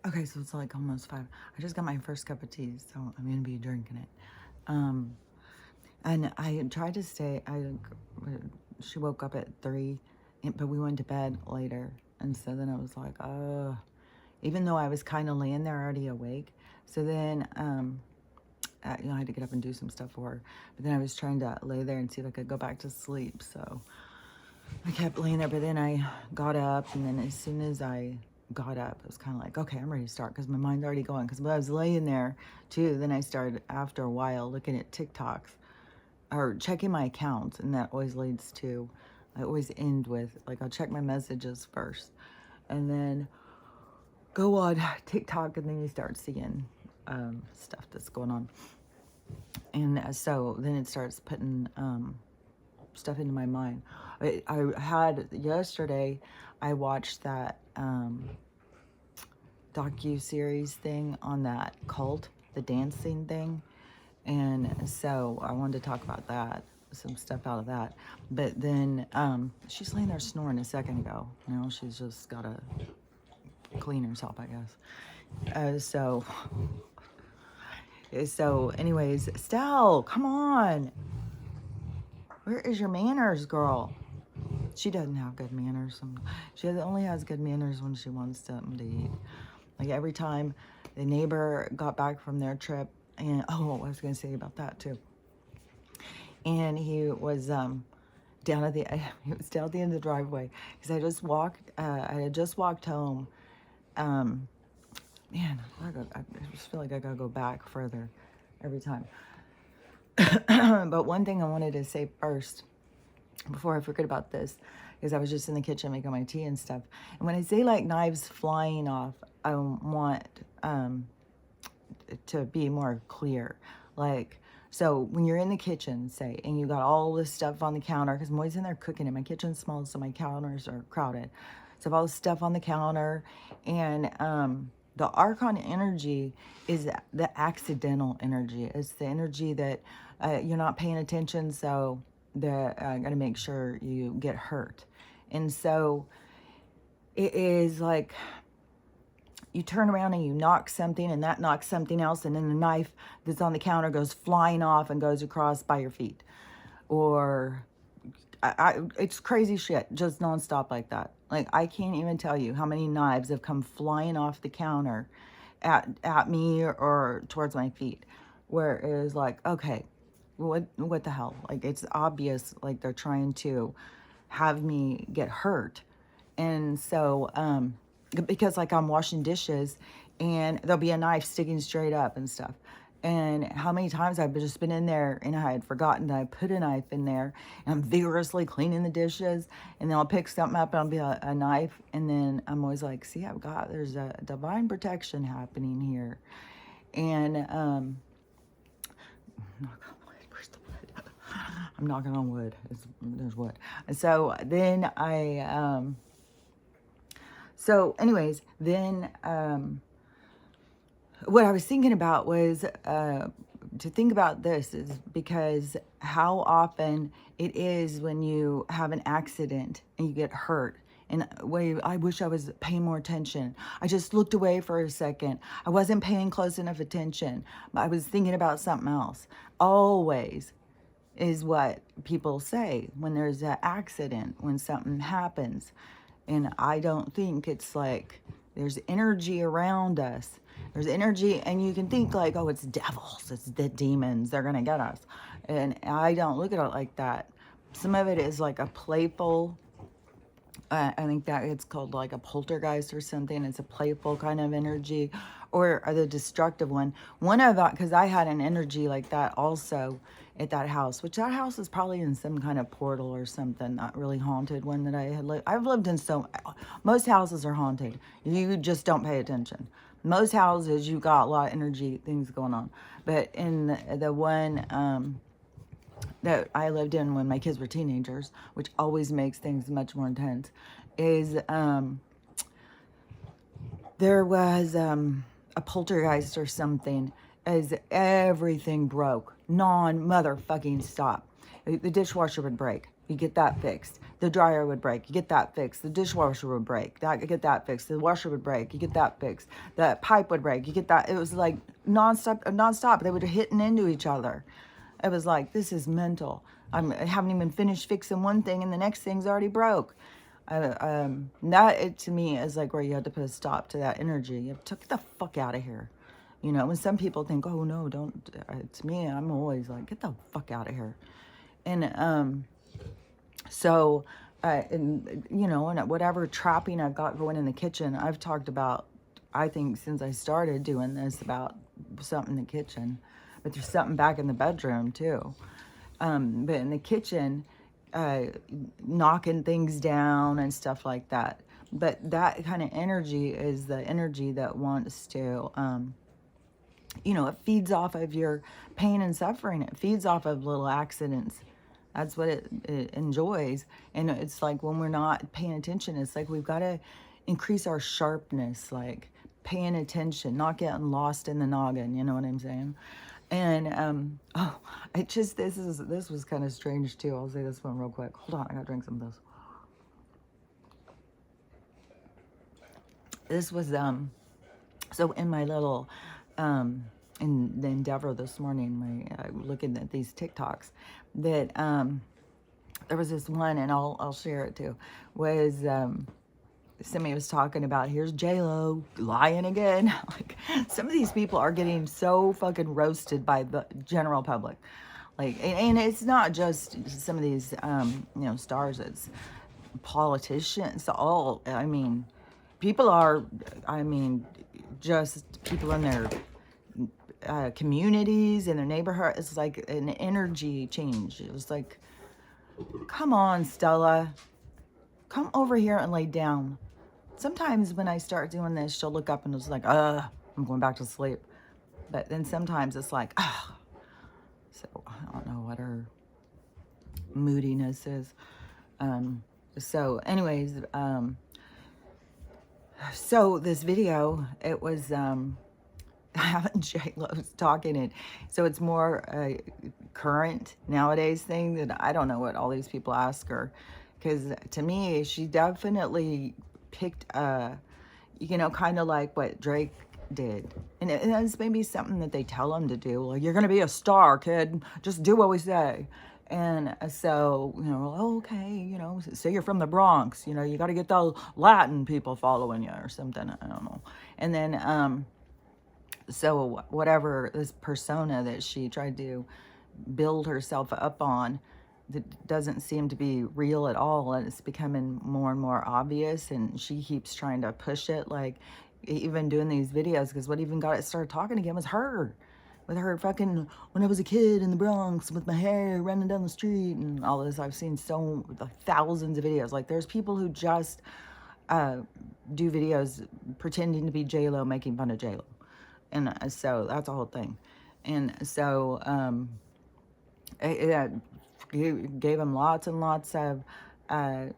Okay, so it's like almost 5. I just got my first cup of tea, so I'm gonna be drinking it. Um, and I tried to stay. She woke up at 3, but we went to bed later, and so then I was like, even though I was kind of laying there already awake. So then, I had to get up and do some stuff for her. But then I was trying to lay there and see if I could go back to sleep. So I kept laying there, but then I got up, and then as soon as I got up, it was kind of like, okay, I'm ready to start because my mind's already going. Because when I was laying there, too, then I started, after a while, looking at TikToks or checking my accounts, and that always leads to, I always end with, like, I'll check my messages first, and then go on TikTok, and then you start seeing stuff that's going on. And so then it starts putting stuff into my mind. I had yesterday, I watched that docu-series thing on that cult, the dancing thing. And so I wanted to talk about that, some stuff out of that. But then she's laying there snoring a second ago. You know, she's just got to clean herself, I guess. So anyways, Stell, come on. Where is your manners, girl? She doesn't have good manners. She only has good manners when she wants something to eat. Like every time the neighbor got back from their trip, and oh, I was going to say about that too. And he was down at the he was down at the end of the driveway because I had just walked home. Man, I just feel like I gotta go back further every time. But one thing I wanted to say first, before I forget about this, is I was just in the kitchen making my tea and stuff. And when I say like knives flying off, I want to be more clear. Like, so when you're in the kitchen, say, and you got all this stuff on the counter, because I'm always in there cooking, and my kitchen's small, so my counters are crowded. So I have all this stuff on the counter, and the Archon energy is the accidental energy. It's the energy that you're not paying attention, so they're going to make sure you get hurt. And so it is like you turn around and you knock something, and that knocks something else, and then the knife that's on the counter goes flying off and goes across by your feet. Or it's crazy shit, just nonstop like that. Like, I can't even tell you how many knives have come flying off the counter at me or towards my feet, where it is like, okay, what the hell? Like, it's obvious, like they're trying to have me get hurt. And so because like I'm washing dishes and there'll be a knife sticking straight up and stuff. And how many times I've just been in there and I had forgotten that I put a knife in there, and I'm vigorously cleaning the dishes, and then I'll pick something up and I'll be a knife, and then I'm always like, see, there's a divine protection happening here. And knock on wood, where's the wood? I'm knocking on wood. There's wood. And so then so anyways, then what I was thinking about was to think about this is because how often it is when you have an accident and you get hurt. And I wish I was paying more attention. I just looked away for a second. I wasn't paying close enough attention. I was thinking about something else. Always is what people say when there's an accident, when something happens. And I don't think it's like there's energy around us. There's energy, and you can think like, oh, it's devils, it's the demons, they're going to get us. And I don't look at it like that. Some of it is like a playful, I think that it's called like a poltergeist or something. It's a playful kind of energy, or the destructive one. One of that, because I had an energy like that also at that house, which that house is probably in some kind of portal or something, not really haunted one that I had lived. I've lived in most houses are haunted. You just don't pay attention. Most houses, you got a lot of energy, things going on. But in the one that I lived in when my kids were teenagers, which always makes things much more intense, is there was a poltergeist or something, as everything broke non-motherfucking stop. The dishwasher would break. You get that fixed. The dryer would break. You get that fixed. The dishwasher would break. You get that fixed. The washer would break. You get that fixed. The pipe would break. You get that. It was like nonstop. They would have hitting into each other. It was like, this is mental. I haven't even finished fixing one thing and the next thing's already broke. To me is like where you had to put a stop to that energy. You have to get the fuck out of here. You know, when some people think, oh no, don't, to me, I'm always like, get the fuck out of here. And, so, and, you know, and whatever trapping I've got going in the kitchen, I've talked about, I think since I started doing this, about something in the kitchen, but there's something back in the bedroom too. But in the kitchen, knocking things down and stuff like that. But that kind of energy is the energy that wants to, you know, it feeds off of your pain and suffering. It feeds off of little accidents. That's what it enjoys. And it's like when we're not paying attention, it's like we've got to increase our sharpness, like paying attention, not getting lost in the noggin. You know what I'm saying? And this was kind of strange too. I'll say this one real quick. Hold on, I gotta drink some of this. This was so in my little in the endeavor this morning, looking at these TikToks, that there was this one, and I'll share it too. Was somebody was talking about, here's J-Lo lying again. Like, some of these people are getting so fucking roasted by the general public. Like, and it's not just some of these, you know, stars. It's politicians. All, I mean, people are, I mean, just people in their communities, in their neighborhood. It's like an energy change. It was like, come on, Stella. Come over here and lay down. Sometimes when I start doing this, she'll look up and it's like, I'm going back to sleep. But then sometimes it's like, So I don't know what her moodiness is. So anyways, so this video, it was having J-Lo's talking it. So it's more a current nowadays thing that I don't know what all these people ask her. Because to me, she definitely picked, you know, kind of like what Drake did. And it's maybe something that they tell him to do. Like, you're going to be a star, kid. Just do what we say. And so, you know, okay, you know, say you're from the Bronx. You know, you got to get the Latin people following you or something. I don't know. And then, so whatever this persona that she tried to build herself up on, that doesn't seem to be real at all, and it's becoming more and more obvious, and she keeps trying to push it, like even doing these videos, because what even got it started talking again was her, with her fucking, when I was a kid in the Bronx with my hair running down the street and all this. I've seen so like thousands of videos. Like, there's people who just do videos pretending to be J-Lo, making fun of J-Lo, and so that's the whole thing. And so it gave him lots and lots of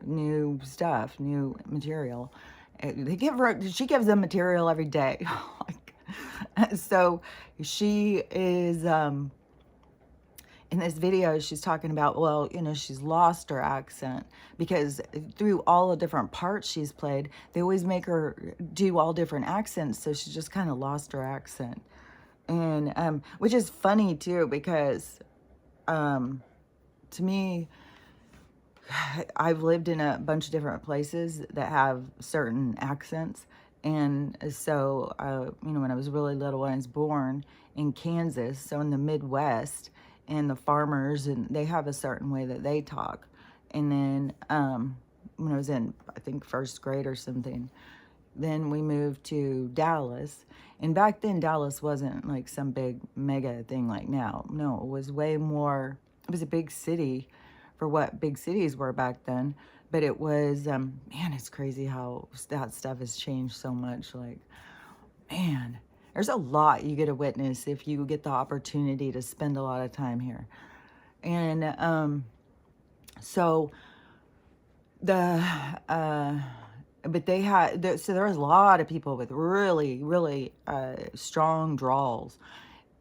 new stuff, new material. She gives them material every day. So she is, in this video, she's talking about, well, you know, she's lost her accent because through all the different parts she's played, they always make her do all different accents. So she just kind of lost her accent. And, which is funny too, because, to me, I've lived in a bunch of different places that have certain accents. And so, you know, when I was really little, when I was born in Kansas, so in the Midwest, and the farmers, and they have a certain way that they talk. And then when I was in, I think, first grade or something, then we moved to Dallas. And back then, Dallas wasn't like some big mega thing like now. No, it was way more, it was a big city for what big cities were back then. But it was, man, it's crazy how that stuff has changed so much. Like, man, there's a lot you get to witness if you get the opportunity to spend a lot of time here. And so but they had, so there was a lot of people with really, really strong draws.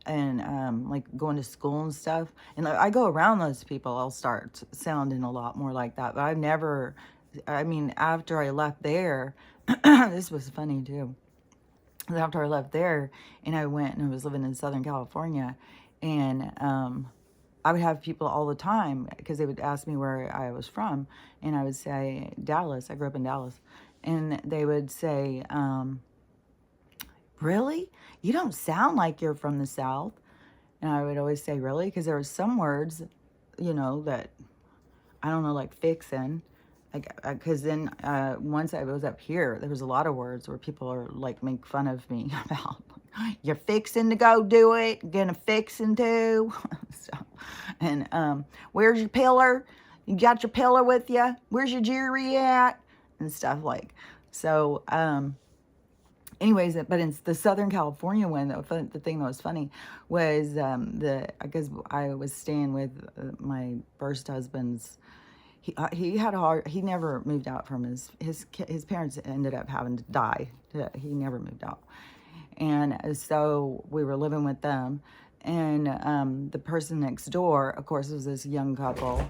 and like going to school and stuff. And I go around those people, I'll start sounding a lot more like that. But I've never, I mean, after I left there, this was funny too. After I left there and I went and I was living in Southern California, and I would have people all the time because they would ask me where I was from, and I would say Dallas. I grew up in Dallas, and they would say, really? You don't sound like you're from the South. And I would always say, really? Because there were some words, that I don't know, like fixin'. Like, because then once I was up here, there was a lot of words where people are like make fun of me about, you're fixing to go do it, gonna fixin' to. So, and where's your pillar? You got your pillar with you? Where's your jewelry at? And stuff like. So, anyways, but in the Southern California one, the thing that was funny was because I was staying with my first husband's. He had a hard. He never moved out from his parents ended up having to die. He never moved out, and so we were living with them, and the person next door, of course, was this young couple.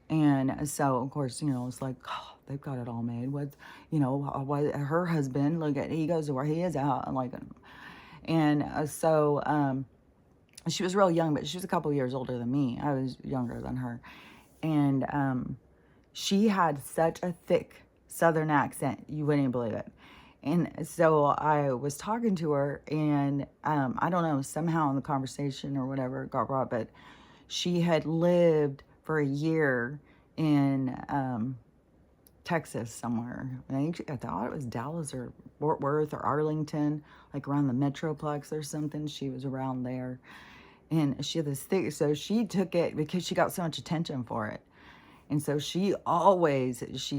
And so, of course, it's like, oh, they've got it all made. What her husband, look at, he goes to where he is out. So she was real young, but she was a couple years older than me. I was younger than her. And she had such a thick Southern accent, you wouldn't believe it. And so I was talking to her, and I don't know, somehow in the conversation or whatever it got brought, but she had lived for a year in Texas somewhere. I thought it was Dallas or Fort Worth or Arlington, like around the Metroplex or something. She was around there. And she had this thing, so she took it because she got so much attention for it. And so she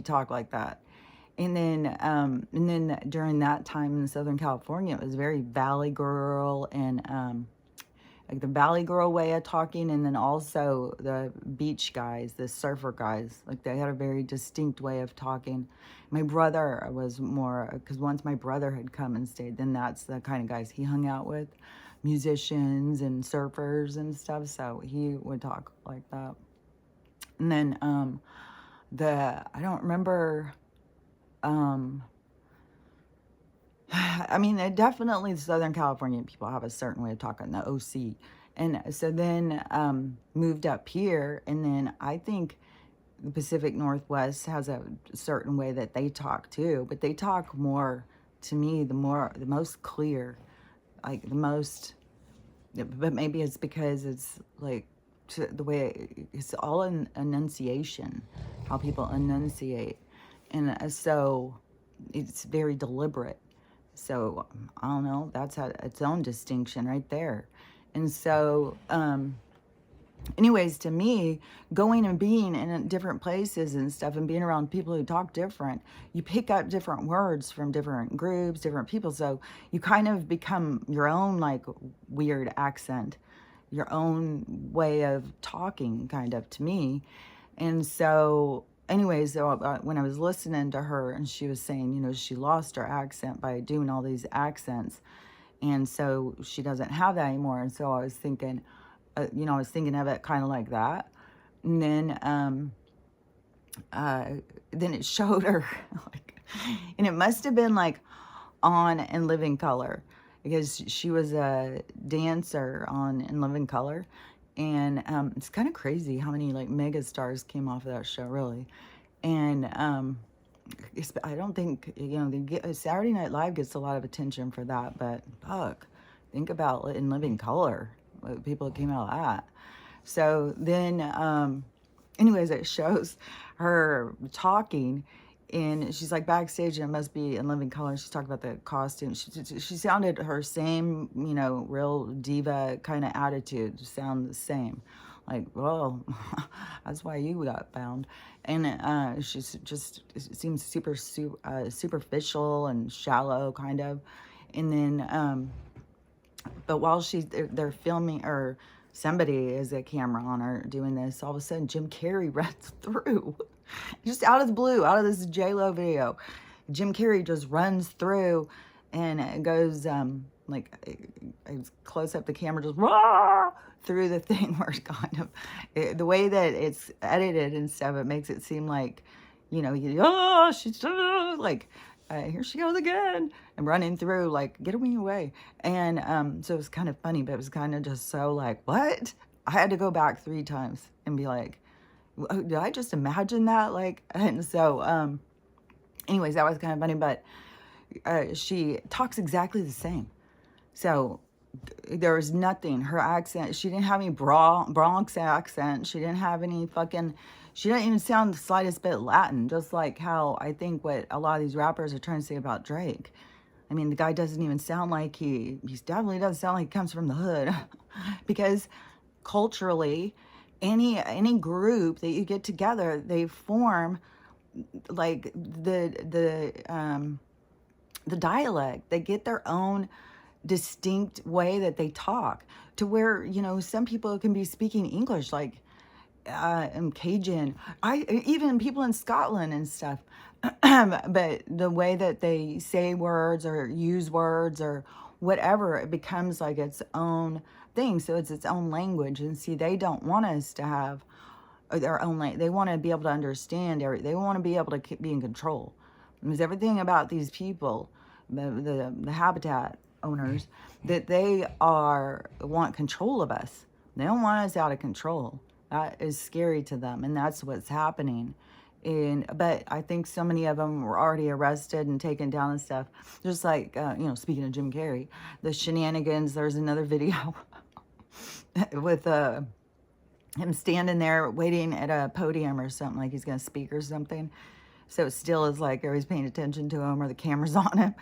talked like that. And then during that time in Southern California, it was very Valley Girl and like the Valley Girl way of talking, and then also the beach guys, the surfer guys, like they had a very distinct way of talking. My brother was more, because once my brother had come and stayed, then that's the kind of guys he hung out with, musicians and surfers and stuff, so he would talk like that. And then I don't remember, I mean, definitely Southern California people have a certain way of talking, the OC. And so then moved up here, and then I think the Pacific Northwest has a certain way that they talk too, but they talk more, to me, the most clear, like the most, but maybe it's because it's like the way it's all in enunciation, how people enunciate. And so it's very deliberate. So I don't know, that's its own distinction right there. And so anyways, to me, going and being in different places and stuff and being around people who talk different, you pick up different words from different groups, different people. So you kind of become your own like weird accent, your own way of talking, kind of, to me. And so anyways, when I was listening to her and she was saying, she lost her accent by doing all these accents. And so she doesn't have that anymore. And so I was thinking, I was thinking of it kind of like that. And then it showed her, and it must have been like on In Living Color, because she was a dancer on In Living Color. And it's kind of crazy how many like mega stars came off of that show, really. And I don't think, Saturday Night Live gets a lot of attention for that, but fuck, think about In Living Color, what people that came out of that. So then, anyways, it shows her talking, and she's like backstage, and it must be In Living Color. She's talking about the costume. She sounded her same, real diva kind of attitude, sound the same. Like, well, that's why you got found. And she's just, it seems superficial and shallow, kind of. And then, but while they're filming, or somebody has a camera on her doing this, all of a sudden Jim Carrey runs through. Just out of the blue, out of this J-Lo video. Jim Carrey just runs through and it goes, like it's close up the camera just rah, through the thing where it's kind of the way that it's edited and stuff, it makes it seem like, you know, oh, she's like, here she goes again, and running through, like, get me away. And so it was kind of funny, but it was kind of just so like, what? I had to go back 3 times and be like, did I just imagine that? Like, and so, anyways, that was kind of funny, but she talks exactly the same. So there was nothing. Her accent, she didn't have any Bronx accent. She didn't have any fucking, she didn't even sound the slightest bit Latin, just like how I think what a lot of these rappers are trying to say about Drake. I mean, the guy doesn't even sound like he definitely doesn't sound like he comes from the hood. Because culturally, any group that you get together, they form like the dialect. They get their own distinct way that they talk, to where, you know, some people can be speaking English like Cajun. Even people in Scotland and stuff. But the way that they say words or use words or whatever, it becomes like its own thing. So it's its own language. And see, they don't want us to have their own language. They want to be able to understand they want to be able to be in control. Because everything about these people, the habitat owners, that they want control of us. They don't want us out of control. That is scary to them, and that's what's happening. But I think so many of them were already arrested and taken down and stuff. Just like, you know, speaking of Jim Carrey, the shenanigans, there's another video with him standing there waiting at a podium or something, like he's going to speak or something. So it still is like everybody's paying attention to him or the camera's on him.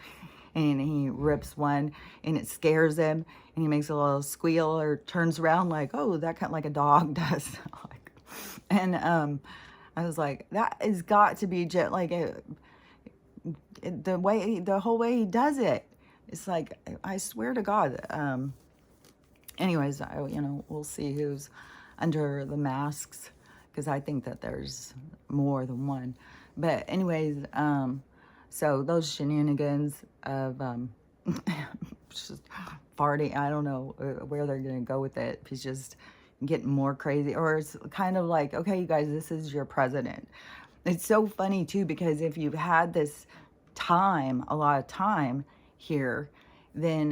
And he rips one and it scares him and he makes a little squeal or turns around like, oh, that kind of like a dog does. And I was like, that has got to be just like the whole way he does it. It's like, I swear to God. Anyways, you know, we'll see who's under the masks, because I think that there's more than one. But anyways, so those shenanigans of just farting, I don't know where they're gonna go with it. He's just getting more crazy, or it's kind of like, okay, you guys, this is your president. It's so funny too, because if you've had this time, a lot of time here, then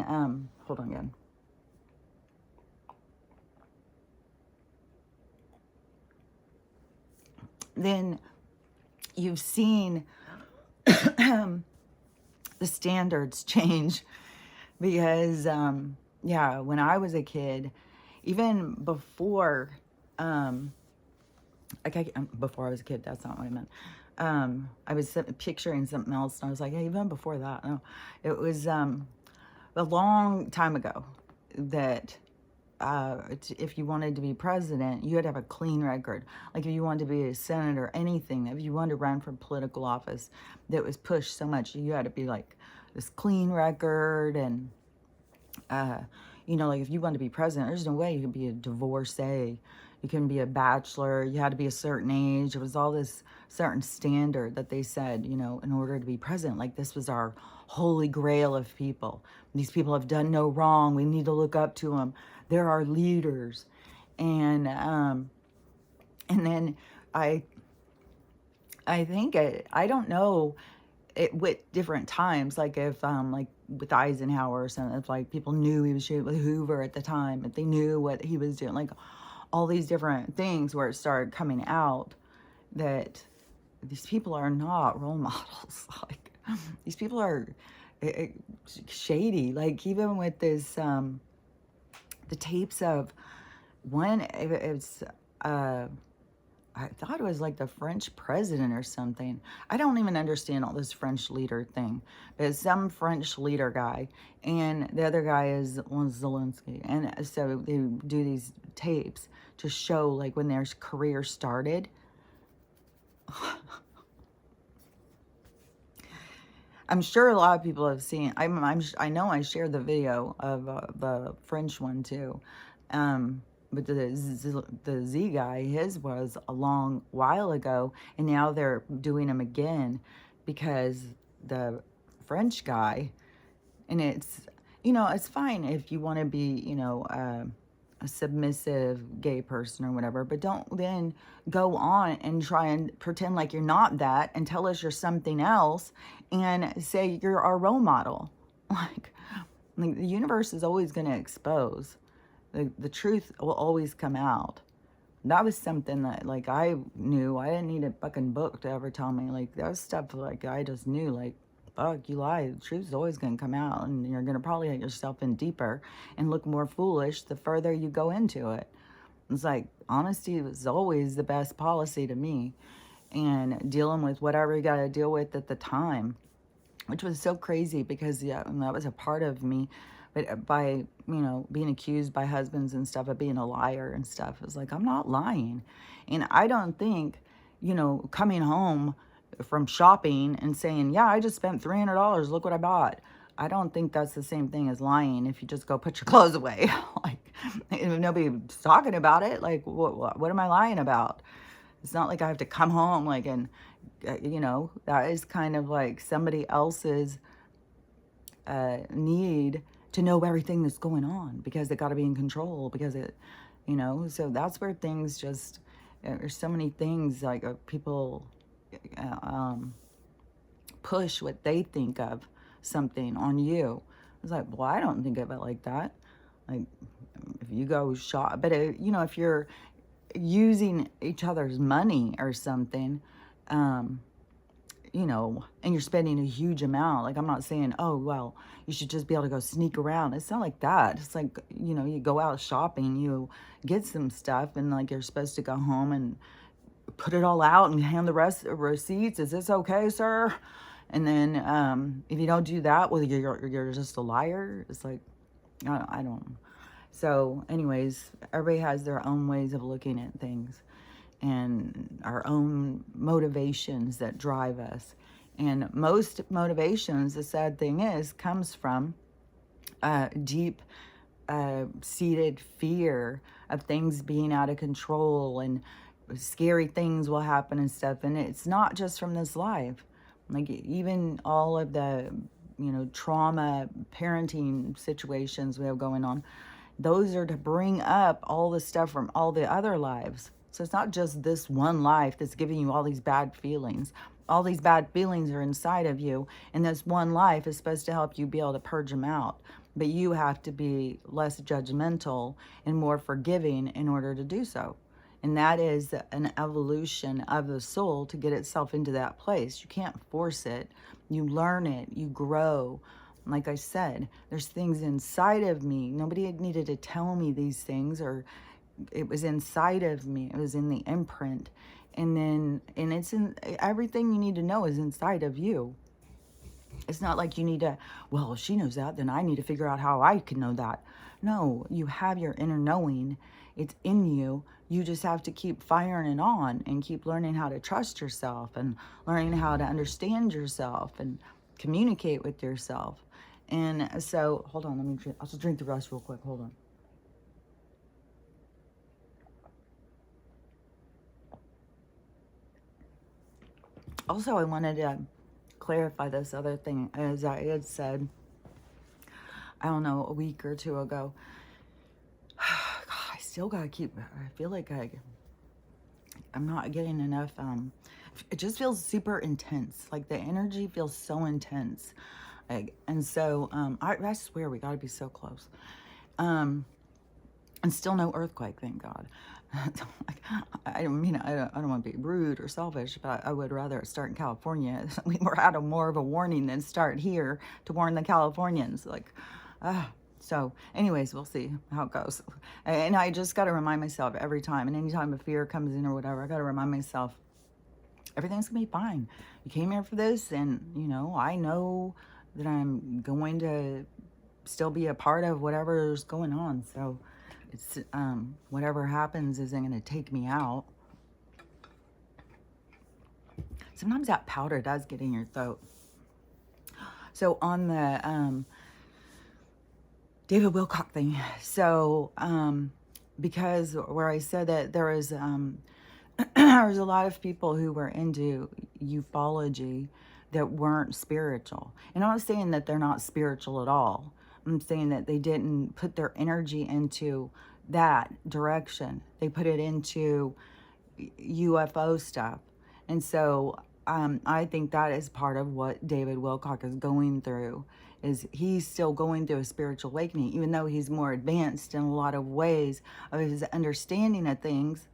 hold on again. Then you've seen the standards change, because yeah, when I was a kid, even before before I was a kid, that's not what I meant. I was picturing something else, and I was like, hey, even before that, no, it was a long time ago that if you wanted to be president, you had to have a clean record. Like if you wanted to be a senator, anything, if you wanted to run for political office that was pushed so much, you had to be like this clean record. And, you know, like if you wanted to be president, there's no way you could be a divorcee. You couldn't be a bachelor. You had to be a certain age. It was all this certain standard that they said, you know, in order to be president. Like this was our holy grail of people. These people have done no wrong. We need to look up to them. They're our leaders. And then I think I don't know with different times, like if like with Eisenhower or something, if like people knew he was shooting with Hoover at the time, if they knew what he was doing, like all these different things where it started coming out that these people are not role models. Like these people are shady. Like even with this the tapes of one, it's I thought it was like the French president or something. I don't even understand all this French leader thing. But it's some French leader guy, and the other guy is Zelensky. And so they do these tapes to show like when their career started. I'm sure a lot of people have seen. I know I shared the video of the French one too. But the Z guy, his was a long while ago, and now they're doing them again because the French guy, and it's fine if you want to be, a submissive gay person or whatever, but don't then go on and try and pretend like you're not that and tell us you're something else and say you're our role model. Like, like the universe is always going to expose. The truth will always come out. That was something that, like, I knew. I didn't need a fucking book to ever tell me. Like, that was stuff, like, I just knew, like, fuck, you lie. The truth is always going to come out, and you're going to probably let yourself in deeper and look more foolish the further you go into it. It's like, honesty was always the best policy to me, and dealing with whatever you got to deal with at the time, which was so crazy because, yeah, that was a part of me. But by, being accused by husbands and stuff of being a liar and stuff, it's like, I'm not lying. And I don't think, coming home from shopping and saying, yeah, I just spent $300, look what I bought. I don't think that's the same thing as lying if you just go put your clothes away. Like, if nobody's talking about it, like, what am I lying about? It's not like I have to come home, like, and, that is kind of like somebody else's need to know everything that's going on because they got to be in control because so that's where things just, there's so many things like people um, push what they think of something on you. It's like, well, I don't think of it like that. Like, if you go shop, but if you're using each other's money or something, and you're spending a huge amount. Like, I'm not saying, oh, well, you should just be able to go sneak around. It's not like that. It's like, you go out shopping, you get some stuff, and like you're supposed to go home and put it all out and hand the rest of receipts. Is this okay, sir? And then if you don't do that, well, you're just a liar. It's like, I don't. So, anyways, everybody has their own ways of looking at things and our own motivations that drive us. And most motivations, the sad thing is, comes from deep seated fear of things being out of control and scary things will happen and stuff. And it's not just from this life. Like, even all of the, trauma parenting situations we have going on, those are to bring up all the stuff from all the other lives. So it's not just this one life that's giving you all these bad feelings. All these bad feelings are inside of you, and this one life is supposed to help you be able to purge them out. But you have to be less judgmental and more forgiving in order to do so. And that is an evolution of the soul to get itself into that place. You can't force it. You learn it. You grow. Like I said, there's things inside of me. Nobody needed to tell me these things, or it was inside of me. It was in the imprint. And it's in everything you need to know is inside of you. It's not like you need to, well, if she knows that, then I need to figure out how I can know that. No, you have your inner knowing. It's in you. You just have to keep firing it on and keep learning how to trust yourself and learning how to understand yourself and communicate with yourself. And so, hold on, I'll just drink the rest real quick. Hold on. Also, I wanted to clarify this other thing. As I had said, I don't know, a week or two ago, God, I still gotta keep, I feel like I'm not getting enough, it just feels super intense. Like, the energy feels so intense. And so, I swear we gotta be so close. And still no earthquake, thank God. I don't want to be rude or selfish, but I would rather it start in California. We were out of more of a warning than start here to warn the Californians. Like, so anyways, we'll see how it goes. And I just got to remind myself every time, and anytime a fear comes in or whatever, I got to remind myself, everything's gonna be fine. You came here for this, and I know that I'm going to still be a part of whatever's going on. So it's whatever happens isn't going to take me out. Sometimes that powder does get in your throat. So on the David Wilcock thing, so because where I said that there was there's a lot of people who were into ufology that weren't spiritual. And I'm not saying that they're not spiritual at all. I'm saying that they didn't put their energy into that direction. They put it into UFO stuff. And so I think that is part of what David Wilcock is going through, is he's still going through a spiritual awakening, even though he's more advanced in a lot of ways of his understanding of things.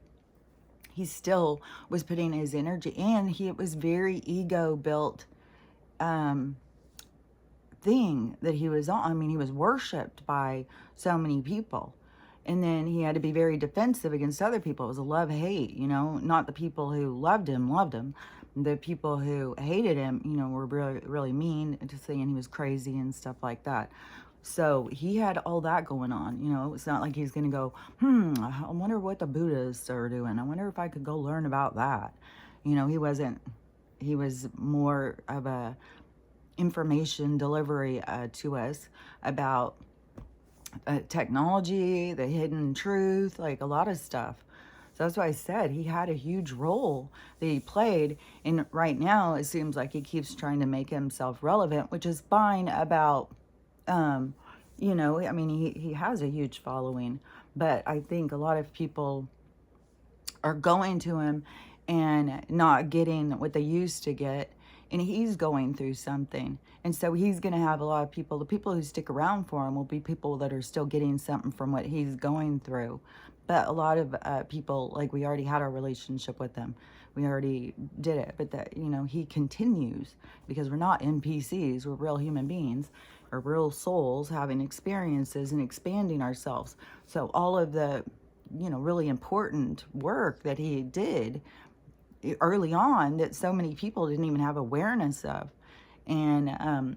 He still was putting his energy, and it was very ego built thing that he was on. I mean, he was worshipped by so many people. And then he had to be very defensive against other people. It was a love-hate, not the people who loved him. The people who hated him, were really, really mean, just saying he was crazy and stuff like that. So he had all that going on. It's not like he's going to go, I wonder what the Buddhists are doing. I wonder if I could go learn about that. He wasn't, he was more of a information delivery to us about technology, the hidden truth, like a lot of stuff. So that's why I said he had a huge role that he played. And right now it seems like he keeps trying to make himself relevant, which is fine about, I mean, he has a huge following, but I think a lot of people are going to him and not getting what they used to get. And he's going through something. And so he's going to have a lot of people. The people who stick around for him will be people that are still getting something from what he's going through. But a lot of people, like, we already had our relationship with them. We already did it. But that, he continues, because we're not NPCs. We're real human beings, or real souls having experiences and expanding ourselves. So all of the, really important work that he did early on that so many people didn't even have awareness of. And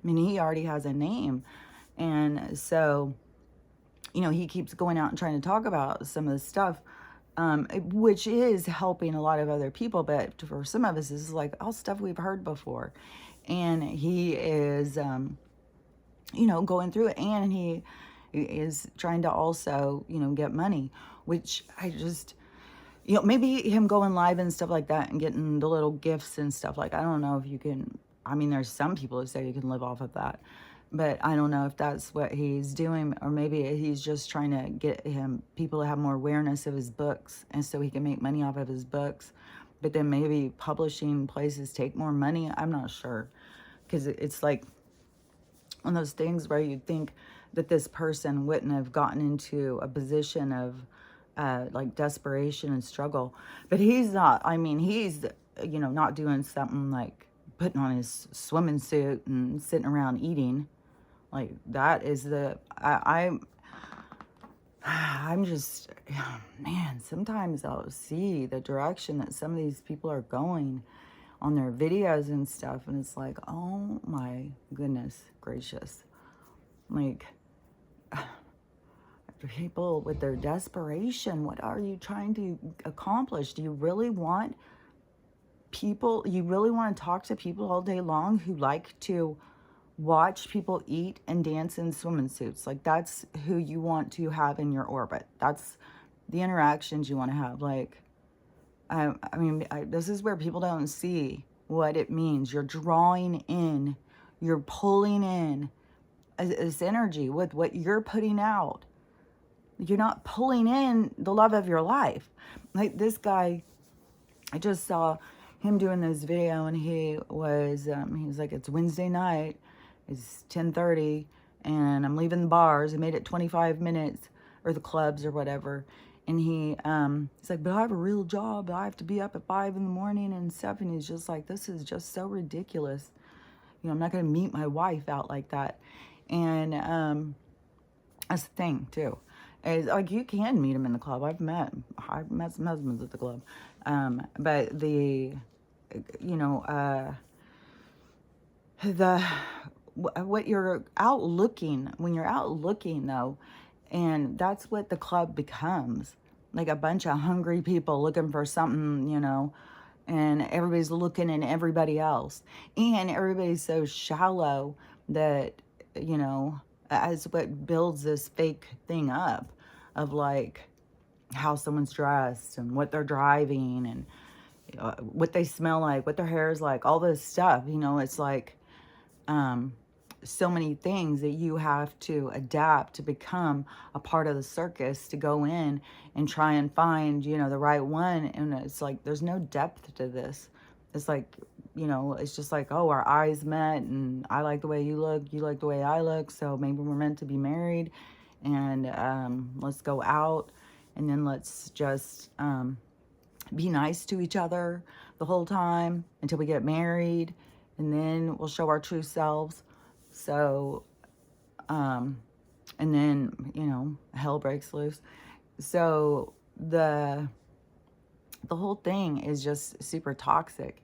he already has a name. And so, he keeps going out and trying to talk about some of the stuff, which is helping a lot of other people. But for some of us, this is like all stuff we've heard before. And he is, going through it. And he is trying to also, get money, which I just... maybe him going live and stuff like that and getting the little gifts and stuff, like, I don't know if you can, I mean, there's some people who say you can live off of that, but I don't know if that's what he's doing, or maybe he's just trying to get people to have more awareness of his books, and so he can make money off of his books. But then maybe publishing places take more money. I'm not sure, because it's like one of those things where you'd think that this person wouldn't have gotten into a position of like desperation and struggle, but he's not. I mean, he's not doing something like putting on his swimming suit and sitting around eating. Like, that is the I'm just, man, sometimes I'll see the direction that some of these people are going on their videos and stuff, and it's like, oh my goodness gracious, like, people with their desperation, what are you trying to accomplish? Do you really want people, you really want to talk to people all day long who like to watch people eat and dance in swimming suits? Like, that's who you want to have in your orbit. That's the interactions you want to have. Like, this is where people don't see what it means. You're drawing in, you're pulling in this energy with what you're putting out. You're not pulling in the love of your life. Like this guy, I just saw him doing this video, and he was like, it's Wednesday night, it's 10:30, and I'm leaving the bars. I made it 25 minutes, or the clubs or whatever. And he's like, but I have a real job. I have to be up at 5 in the morning and stuff. And he's just like, this is just so ridiculous. I'm not going to meet my wife out like that. And that's the thing too. Is like, you can meet them in the club. I've met some husbands at the club. But what you're out looking, when you're out looking though, and that's what the club becomes, like a bunch of hungry people looking for something, and everybody's looking at everybody else, and everybody's so shallow that, as what builds this fake thing up of like how someone's dressed and what they're driving and what they smell like, what their hair is like, all this stuff, it's like so many things that you have to adapt to become a part of the circus, to go in and try and find, you know, the right one. And it's like, there's no depth to this. It's like, you know, it's just like, oh, our eyes met and I like the way you look, you like the way I look, so maybe we're meant to be married, and let's go out, and then let's just be nice to each other the whole time until we get married, and then we'll show our true selves. So, and then, you know, hell breaks loose. So the whole thing is just super toxic.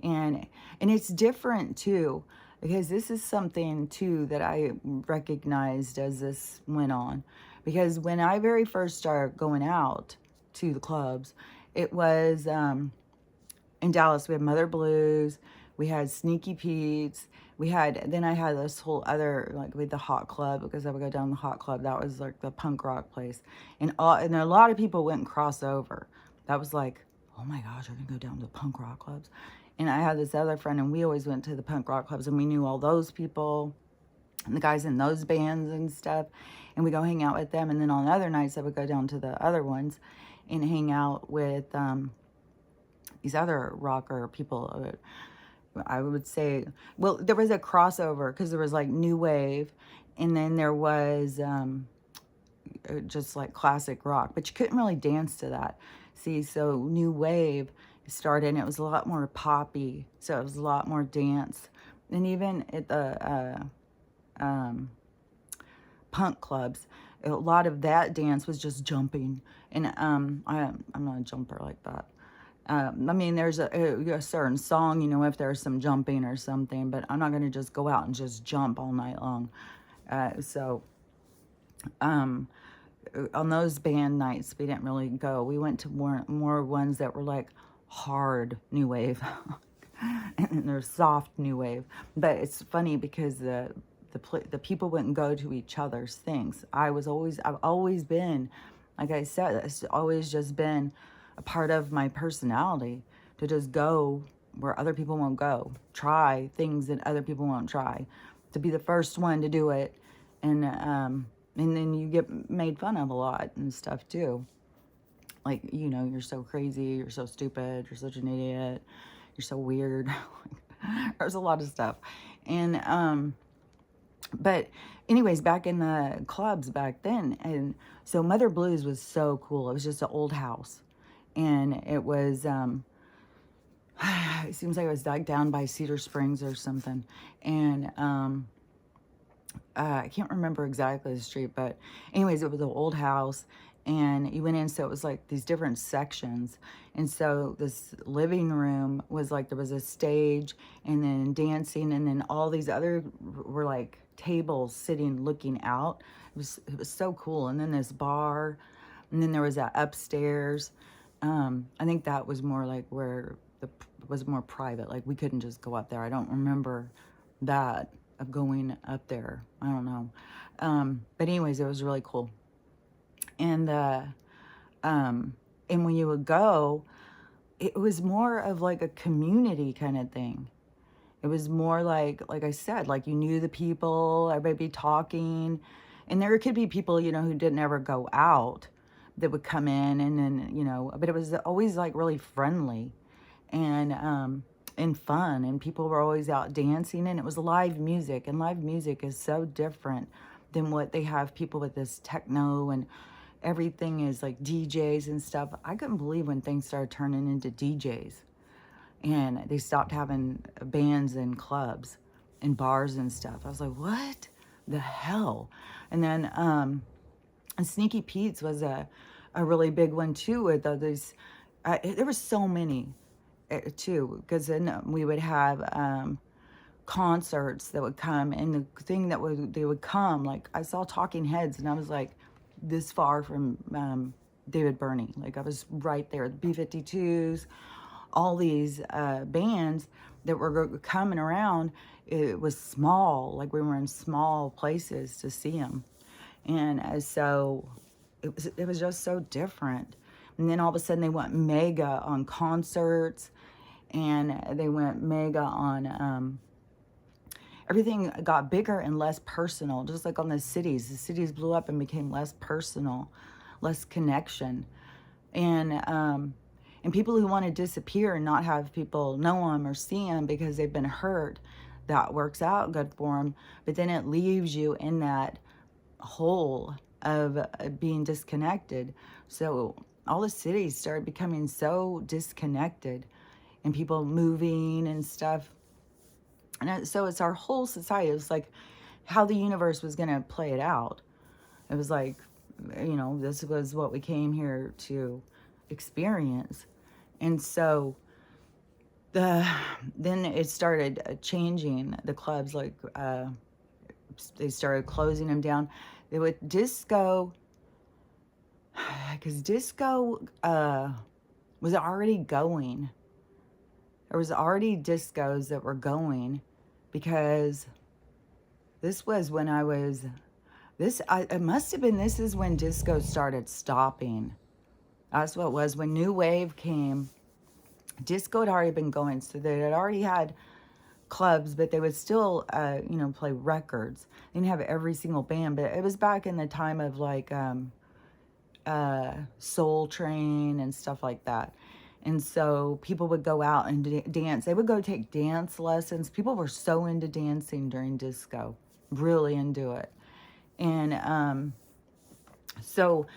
And it's different too, because this is something too that I recognized as this went on. Because when I very first started going out to the clubs, it was in Dallas. We had Mother Blues, we had Sneaky Pete's, then I had this whole other, like, with the Hot Club, because I would go down the Hot Club. That was like the punk rock place, and a lot of people wouldn't cross over. That was like, oh my gosh, you're gonna go down to the punk rock clubs. And I had this other friend, and we always went to the punk rock clubs, and we knew all those people and the guys in those bands and stuff, and we go hang out with them. And then on other nights I would go down to the other ones and hang out with these other rocker people. I would say, well, there was a crossover, because there was like new wave, and then there was just like classic rock, but you couldn't really dance to that. See, so new wave started, and it was a lot more poppy, so it was a lot more dance. And even at the punk clubs, a lot of that dance was just jumping, and I'm not a jumper like that. I mean, there's a certain song, you know, if there's some jumping or something, but I'm not going to just go out and just jump all night long. On those band nights, we didn't really go. We went to more ones that were like hard new wave, and they're soft new wave. But it's funny because the people wouldn't go to each other's things. I've always been, like I said, it's always just been a part of my personality to just go where other people won't go, try things that other people won't try, to be the first one to do it. And then you get made fun of a lot and stuff too. Like, you know, you're so crazy, you're so stupid, you're such an idiot, you're so weird. There's a lot of stuff. And but anyways, back in the clubs back then, and so Mother Blues was so cool. It was just an old house, and it was it seems like it was dug down by Cedar Springs or something. And I can't remember exactly the street, but anyways, it was an old house, and you went in, so it was like these different sections. And so this living room was like, there was a stage, and then dancing, and then all these other were like tables sitting looking out. It was so cool. And then this bar, and then there was that upstairs. I think that was more like where was more private. Like, we couldn't just go up there. I don't remember that, of going up there. I don't know. But anyways, it was really cool. And when you would go, it was more of like a community kind of thing. It was more like I said, like, you knew the people, everybody be talking. And there could be people, you know, who didn't ever go out, that would come in, and then, you know, but it was always like really friendly and fun, and people were always out dancing, and it was live music, and live music is so different than what they have people with this techno, and everything is like DJs and stuff. I couldn't believe when things started turning into DJs, and they stopped having bands in clubs and bars and stuff. I was like, what the hell? And then and Sneaky Pete's was a really big one too, with these there were so many too, because then we would have concerts that would come, and the thing that they would come, like, I saw Talking Heads, and I was like this far from David Burney. Like, I was right there. The B-52s, all these bands that were coming around. It was small, like, we were in small places to see them. And so it was just so different. And then all of a sudden they went mega on concerts, and they went mega on everything got bigger and less personal, just like on the cities blew up and became less personal, less connection. And people who want to disappear and not have people know them or see them because they've been hurt, that works out good for them. But then it leaves you in that hole of being disconnected. So all the cities started becoming so disconnected, and people moving and stuff. And so it's our whole society. It was like how the universe was going to play it out. It was like, this was what we came here to experience. And so then it started changing the clubs, like they started closing them down. They would disco, because disco was already going. There was already discos that were going, because this was when I was, it must have been, this is when disco started stopping. That's what it was. When New Wave came, disco had already been going. So they had already had clubs, but they would still, play records. They didn't have every single band, but it was back in the time of like Soul Train and stuff like that. And so people would go out and dance. They would go take dance lessons. People were so into dancing during disco, really into it. And so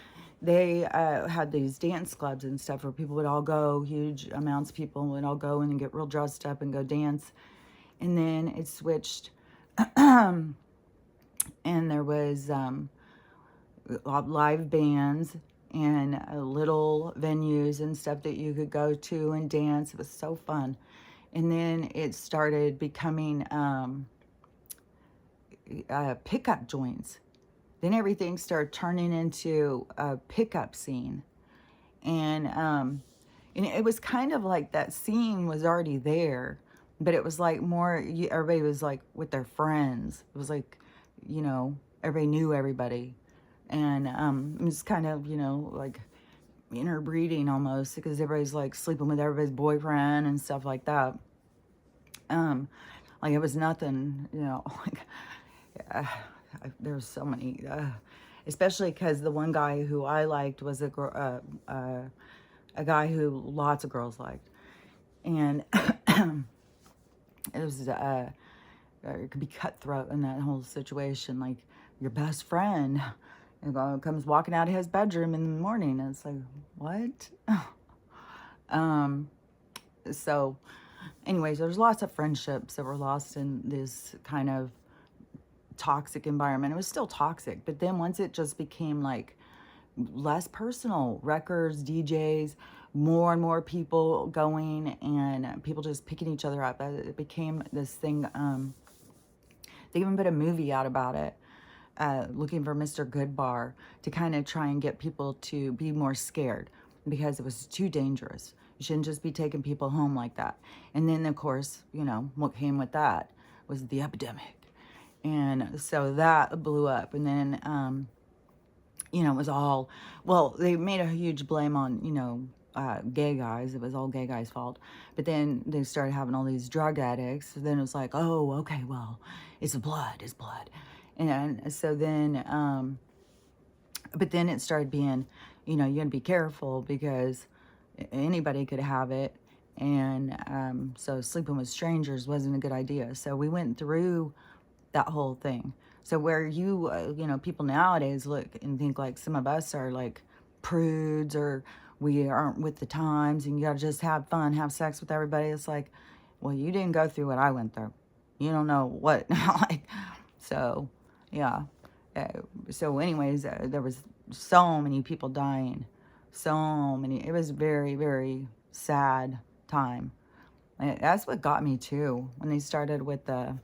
they had these dance clubs and stuff where people would all go, huge amounts of people would all go in and get real dressed up and go dance. And then it switched, and there was live bands and little venues and stuff that you could go to and dance. It was so fun. And then it started becoming pickup joints. Then everything started turning into a pickup scene. And it was kind of like that scene was already there, but it was like more, everybody was like with their friends. It was like, everybody knew everybody. And it was kind of, like interbreeding almost, because everybody's like sleeping with everybody's boyfriend and stuff like that. Like it was nothing, like, there's so many, especially because the one guy who I liked was a guy who lots of girls liked. And it was, it could be cutthroat in that whole situation. Like your best friend comes walking out of his bedroom in the morning, and it's like, what? So anyways, there's lots of friendships that were lost in this kind of toxic environment. It was still toxic, but then once it just became like less personal, records, DJs, more and more people going, and people just picking each other up, it became this thing. They even put a movie out about it, Looking for Mr. Goodbar, to kind of try and get people to be more scared, because it was too dangerous. You shouldn't just be taking people home like that. And then, of course, what came with that was the epidemic. And so that blew up. And then, it was all, well, they made a huge blame on, gay guys. It was all gay guys' fault. But then they started having all these drug addicts. So then it was like, oh, okay, well, it's blood. And so then, but then it started being, you got to be careful, because anybody could have it. And so sleeping with strangers wasn't a good idea. So we went through that whole thing. So where you, people nowadays look and think like some of us are like prudes, or we aren't with the times, and you got to just have fun, have sex with everybody. It's like, well, you didn't go through what I went through. You don't know what, like, so, yeah. So anyways, there was so many people dying, it was very, very sad time. And that's what got me too, when they started with the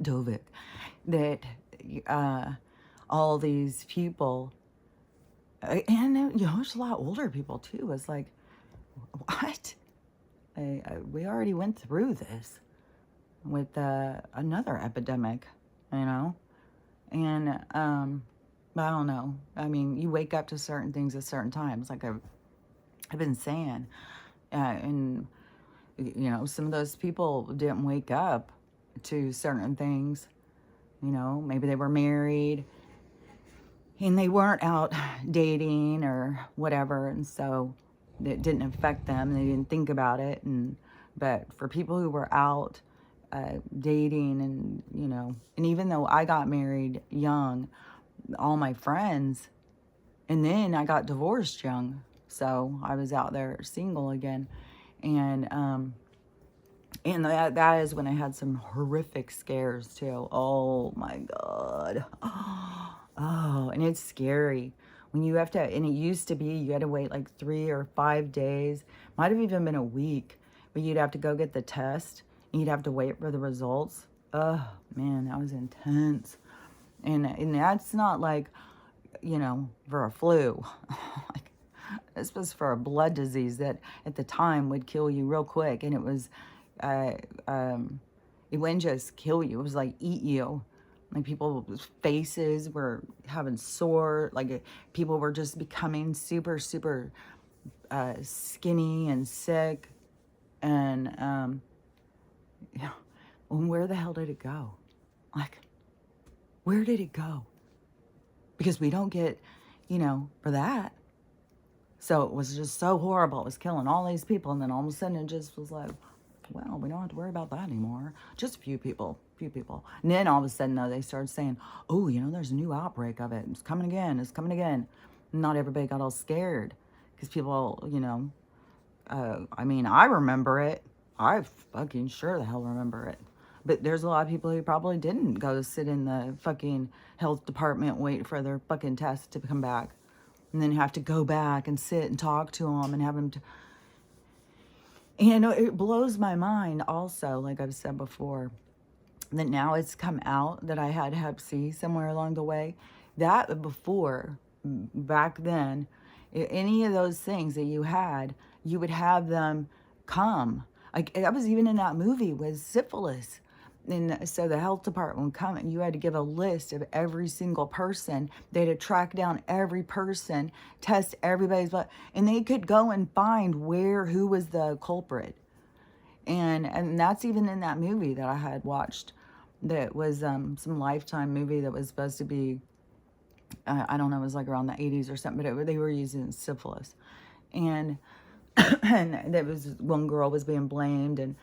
Dovik, that all these people, and there's a lot older people too. It's like, what? We already went through this with another epidemic, and I don't know. I mean, you wake up to certain things at certain times, like I've been saying, and some of those people didn't wake up to certain things. You know, maybe they were married and they weren't out dating or whatever, and so it didn't affect them. They didn't think about it. But for people who were out dating, and you know, and even though I got married young, all my friends, and then I got divorced young, so I was out there single again, and that is when I had some horrific scares too. Oh my God. Oh, and it's scary when you have to, and it used to be you had to wait like 3 or 5 days, might have even been a week, but you'd have to go get the test and you'd have to wait for the results. Oh man, that was intense. And that's not like, you know, for a flu. Like, this was for a blood disease that at the time would kill you real quick. And it was, uh, um, it wouldn't just kill you, it was like eat you. Like people's faces were having sore, like people were just becoming super, super skinny and sick. And, yeah, well, where the hell did it go? Like, where did it go? Because we don't get, you know, for that. So it was just so horrible. It was killing all these people. And then all of a sudden it just was like, well, we don't have to worry about that anymore. Just a few people. And then all of a sudden, though, they started saying, oh, you know, there's a new outbreak of it. It's coming again. Not everybody got all scared because people, you know, I mean, I remember it. I fucking sure the hell remember it. But there's a lot of people who probably didn't go sit in the fucking health department, wait for their fucking test to come back, and then have to go back and sit and talk to them and have them. And you know, it blows my mind also, like I've said before, that now it's come out that I had Hep C somewhere along the way. That before, back then, any of those things that you had, you would have them come. Like, that was even in that movie with syphilis. And so the health department would come and you had to give a list of every single person. They had to track down every person, test everybody's blood, and they could go and find who was the culprit. And that's even in that movie that I had watched. That was some Lifetime movie that was supposed to be, I don't know, it was like around the 80s or something, but they were using syphilis. And and there was one girl was being blamed, and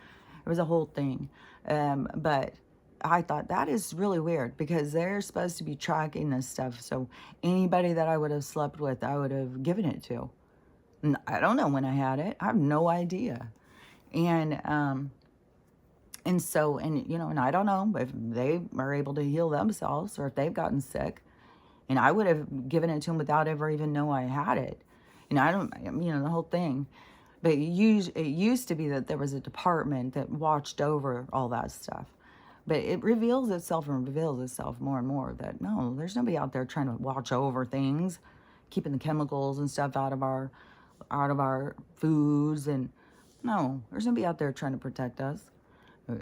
it was a whole thing. But I thought that is really weird because they're supposed to be tracking this stuff. So anybody that I would have slept with, I would have given it to. And I don't know when I had it. I have no idea. And so, and you know, and I don't know if they are able to heal themselves or if they've gotten sick. And I would have given it to them without ever even know I had it. And I don't, you know, the whole thing. But it used to be that there was a department that watched over all that stuff. But it reveals itself more and more that no, there's nobody out there trying to watch over things, keeping the chemicals and stuff out of our foods. And no, there's nobody out there trying to protect us.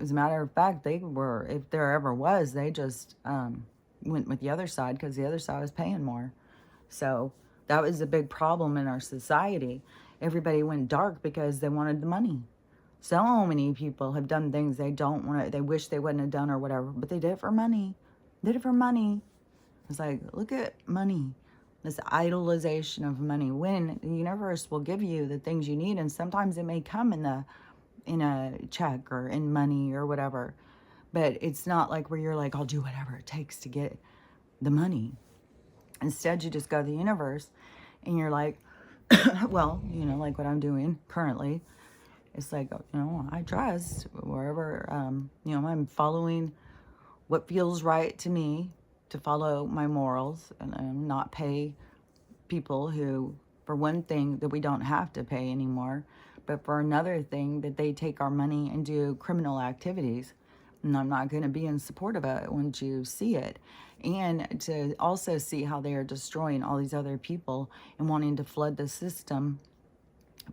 As a matter of fact, they were, if there ever was, they just went with the other side because the other side was paying more. So that was a big problem in our society. Everybody went dark because they wanted the money. So many people have done things they don't want to, they wish they wouldn't have done or whatever, but they did it for money. It's like, look at money, this idolization of money, when the universe will give you the things you need. And sometimes it may come in a check or in money or whatever. But it's not like where you're like, I'll do whatever it takes to get the money. Instead, you just go to the universe and you're like, well, you know, like what I'm doing currently. It's like, you know, I trust wherever, you know, I'm following what feels right to me, to follow my morals and not pay people who, for one thing, that we don't have to pay anymore, but for another thing, that they take our money and do criminal activities. And I'm not going to be in support of it once you see it. And to also see how they are destroying all these other people and wanting to flood the system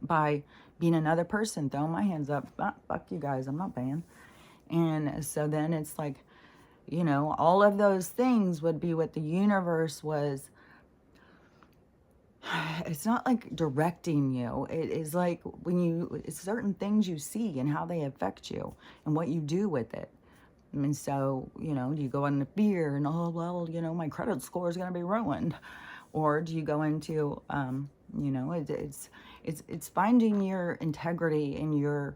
by being another person, throwing my hands up, fuck you guys, I'm not paying. And so then it's like, you know, all of those things would be what the universe was. It's not like directing you. It is like when it's certain things you see and how they affect you and what you do with it. And so, do you go into fear and, oh, well, my credit score is going to be ruined? Or do you go into, it's finding your integrity and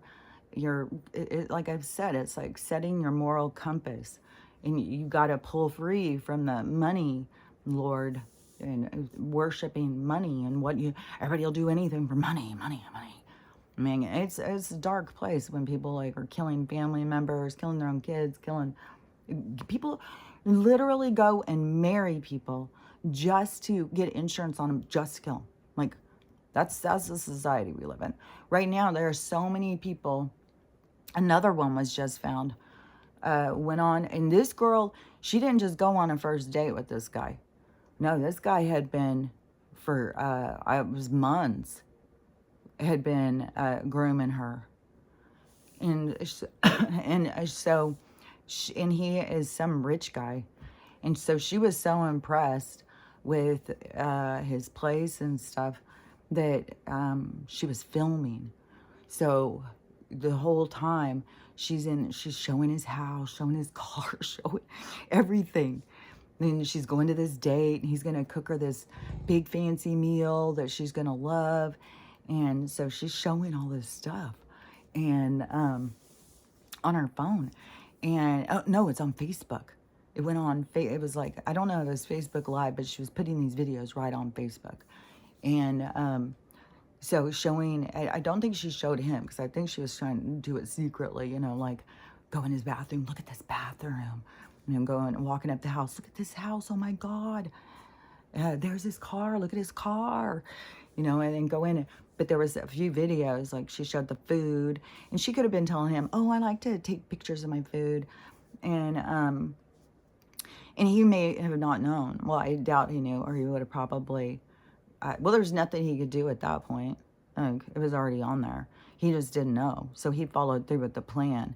like I've said, it's like setting your moral compass, and you got to pull free from the money lord and worshiping money and everybody will do anything for money, money, money. I mean, it's a dark place when people like are killing family members, killing their own kids, killing people. Literally go and marry people just to get insurance on them, just to kill them. Like that's the society we live in right now. There are so many people. Another one was just found. Went on, and this girl, she didn't just go on a first date with this guy. No, this guy had been for it was months. Had been grooming her, and and he is some rich guy, and so she was so impressed with his place and stuff that she was filming. So the whole time she's showing his house, showing his car, showing everything. And she's going to this date, and he's going to cook her this big fancy meal that she's going to love. And so she's showing all this stuff and on her phone. And oh no, it's on Facebook. It went on, it was like, I don't know if it was Facebook Live, but she was putting these videos right on Facebook. And so showing, I don't think she showed him, because I think she was trying to do it secretly, like go in his bathroom, look at this bathroom, going and walking up the house, look at this house, oh my God, there's his car, look at his car, and then go in. But there was a few videos, like she showed the food, and she could have been telling him, oh, I like to take pictures of my food. And he may have not known. Well, I doubt he knew, or he would have probably, well, there's nothing he could do at that point. It was already on there. He just didn't know. So he followed through with the plan.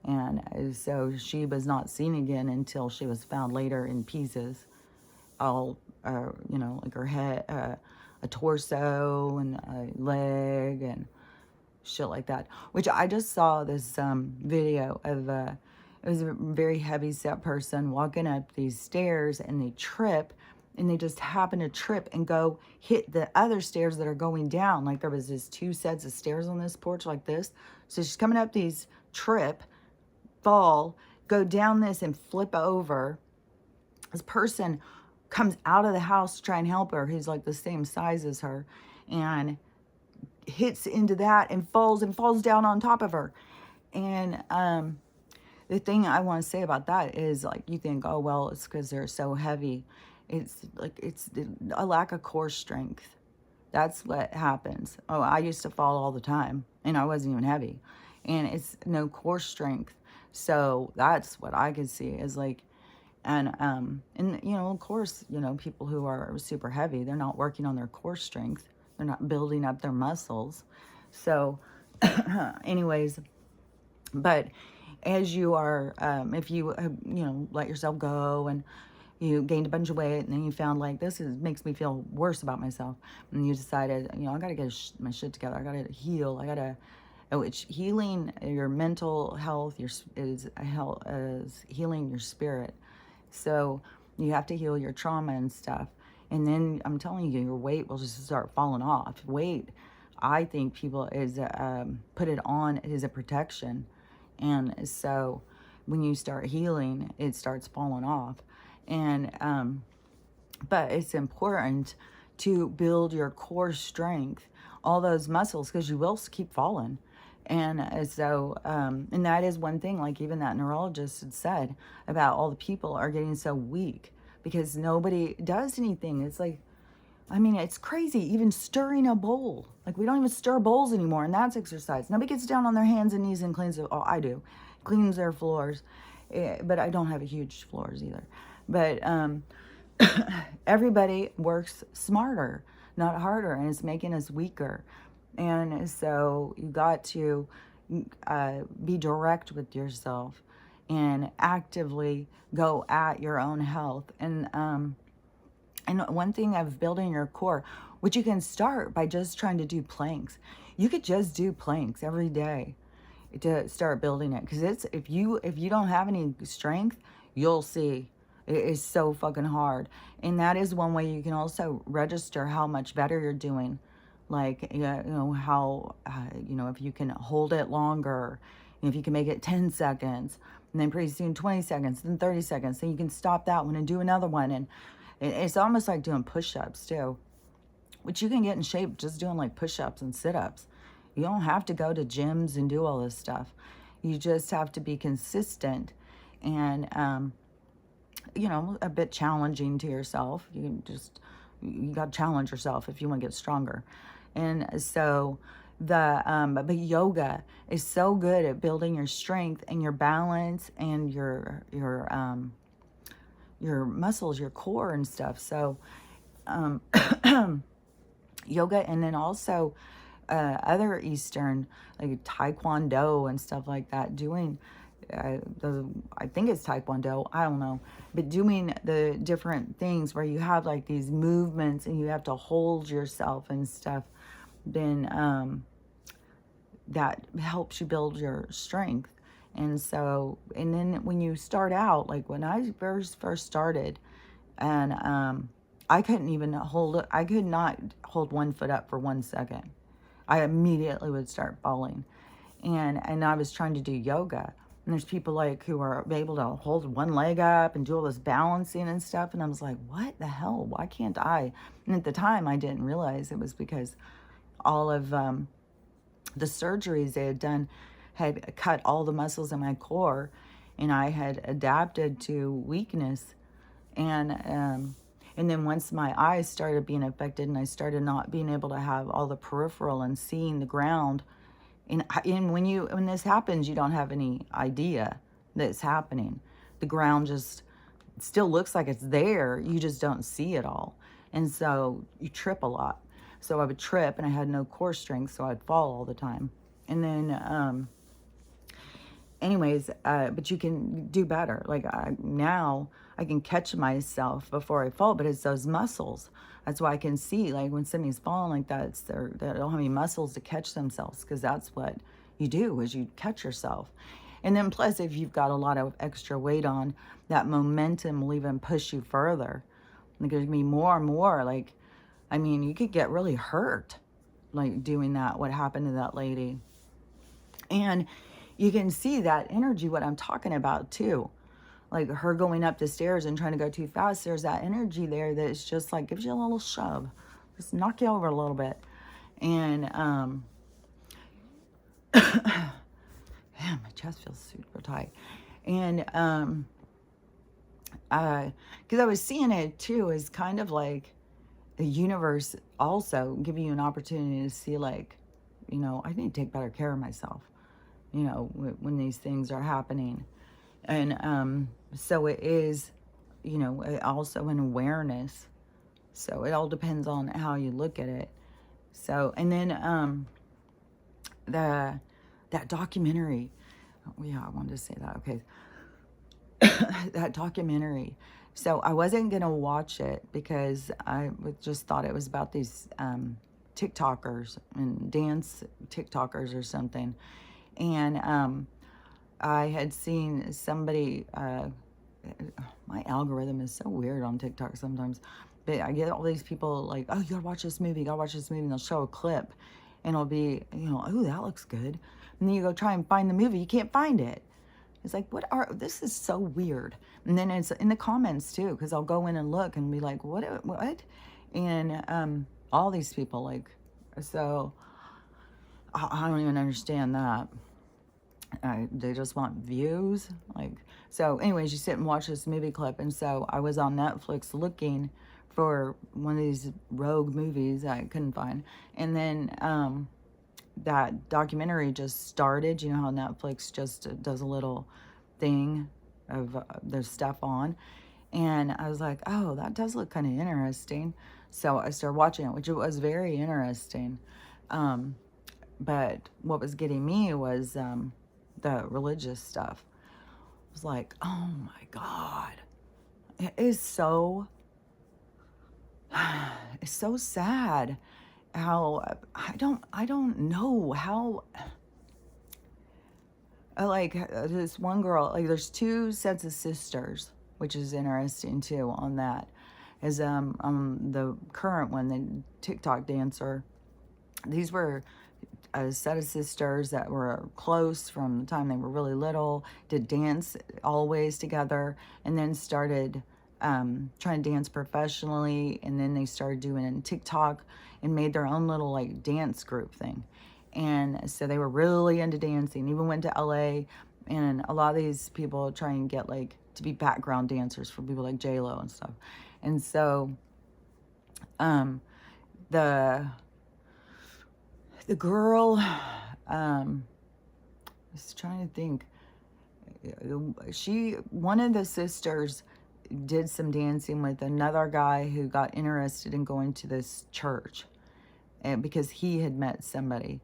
And so she was not seen again until she was found later in pieces, all, like her head, a torso and a leg and shit like that. Which I just saw this video of, it was a very heavy set person walking up these stairs, and they trip, and they just happen to trip and go hit the other stairs that are going down. Like there was this 2 sets of stairs on this porch like this. So she's coming up these, trip, fall, go down this and flip over. This person comes out of the house to try and help her. He's like the same size as her, and hits into that and falls down on top of her. And the thing I want to say about that is, like, you think, oh, well, it's because they're so heavy. It's like, it's a lack of core strength. That's what happens. Oh, I used to fall all the time, and I wasn't even heavy. And it's no core strength. So that's what I could see is like, and of course, people who are super heavy, they're not working on their core strength. They're not building up their muscles. So anyways, but as you are, if you, let yourself go and you gained a bunch of weight, and then you found like, makes me feel worse about myself. And you decided, I got to get my shit together. I got to heal. Which healing your mental health is healing your spirit. So you have to heal your trauma and stuff. And then I'm telling you, your weight will just start falling off. Weight, I think people put it on as a protection. And so when you start healing, it starts falling off. And, but it's important to build your core strength, all those muscles, because you will keep falling. And so, and that is one thing, like even that neurologist had said about all the people are getting so weak because nobody does anything. It's like, I mean, it's crazy. Even stirring a bowl. Like we don't even stir bowls anymore, and that's exercise. Nobody gets down on their hands and knees and cleans it. Oh, I do. Cleans their floors. But I don't have a huge floors either. But everybody works smarter, not harder, and it's making us weaker. And so you got to be direct with yourself and actively go at your own health. And one thing of building your core, which you can start by just trying to do planks. You could just do planks every day. to start building it, because it's, if you don't have any strength, you'll see it is so fucking hard. And that is one way you can also register how much better you're doing. Like, yeah, how, if you can hold it longer, if you can make it 10 seconds, and then pretty soon 20 seconds, then 30 seconds, then you can stop that one and do another one. And it's almost like doing push-ups too, which you can get in shape just doing like push-ups and sit-ups. You don't have to go to gyms and do all this stuff. You just have to be consistent and, a bit challenging to yourself. You got to challenge yourself if you want to get stronger. And so but yoga is so good at building your strength and your balance and your muscles, your core and stuff. So, yoga, and then also other Eastern, like Taekwondo and stuff like that, doing I think it's Taekwondo, I don't know, but doing the different things where you have like these movements and you have to hold yourself and stuff, then that helps you build your strength. And so, and then when you start out, like when I first started, and I couldn't even hold it, I could not hold one foot up for 1 second. I immediately would start falling. And I was trying to do yoga. And there's people like who are able to hold one leg up and do all this balancing and stuff. And I was like, what the hell? Why can't I? And at the time, I didn't realize it was because all of the surgeries they had done had cut all the muscles in my core. And I had adapted to weakness. And then once my eyes started being affected and I started not being able to have all the peripheral and seeing the ground, and when this happens, you don't have any idea that it's happening. The ground just still looks like it's there. You just don't see it all. And so you trip a lot. So I would trip and I had no core strength, so I'd fall all the time. And then, anyways, but you can do better. Like now I can catch myself before I fall, but it's those muscles. That's why I can see, like when somebody's falling like that, they don't have any muscles to catch themselves, because that's what you do, is you catch yourself. And then plus, if you've got a lot of extra weight on, that momentum will even push you further. Like there's gonna be more and more, like, I mean, you could get really hurt, like doing that, what happened to that lady. And you can see that energy, what I'm talking about too. Like her going up the stairs and trying to go too fast, there's that energy there that is just like, gives you a little shove. Just knock you over a little bit. And, man, my chest feels super tight. And, because I was seeing it too as kind of like the universe also giving you an opportunity to see, like, I need to take better care of myself, when these things are happening. And so it is, also an awareness. So it all depends on how you look at it. So, and then that documentary, yeah, I wanted to say that, okay. That documentary. So I wasn't going to watch it because I just thought it was about these TikTokers and dance TikTokers or something. And I had seen somebody, my algorithm is so weird on TikTok sometimes, but I get all these people like, oh, you gotta watch this movie, and they'll show a clip, and it'll be, oh, that looks good. And then you go try and find the movie, you can't find it. It's like, this is so weird. And then it's in the comments too, because I'll go in and look and be like, what? And all these people, like, so I don't even understand that. They just want views, like. So anyways, you sit and watch this movie clip, and so I was on Netflix looking for one of these rogue movies I couldn't find, and then that documentary just started. You know how Netflix just does a little thing of their stuff on, and I was like, oh, that does look kind of interesting. So I started watching it, which it was very interesting. But what was getting me was the religious stuff. I was like, oh my God, it is so, it's so sad how I don't know how This one girl, like there's two sets of sisters, which is interesting too on that. Is the current one, the TikTok dancer, these were a set of sisters that were close from the time they were really little, did dance always together, and then started trying to dance professionally. And then they started doing it in TikTok and made their own little like dance group thing. And so they were really into dancing, even went to LA. And a lot of these people try and get like to be background dancers for people like J-Lo and stuff. And so the the girl, I was trying to think, one of the sisters did some dancing with another guy who got interested in going to this church, and because he had met somebody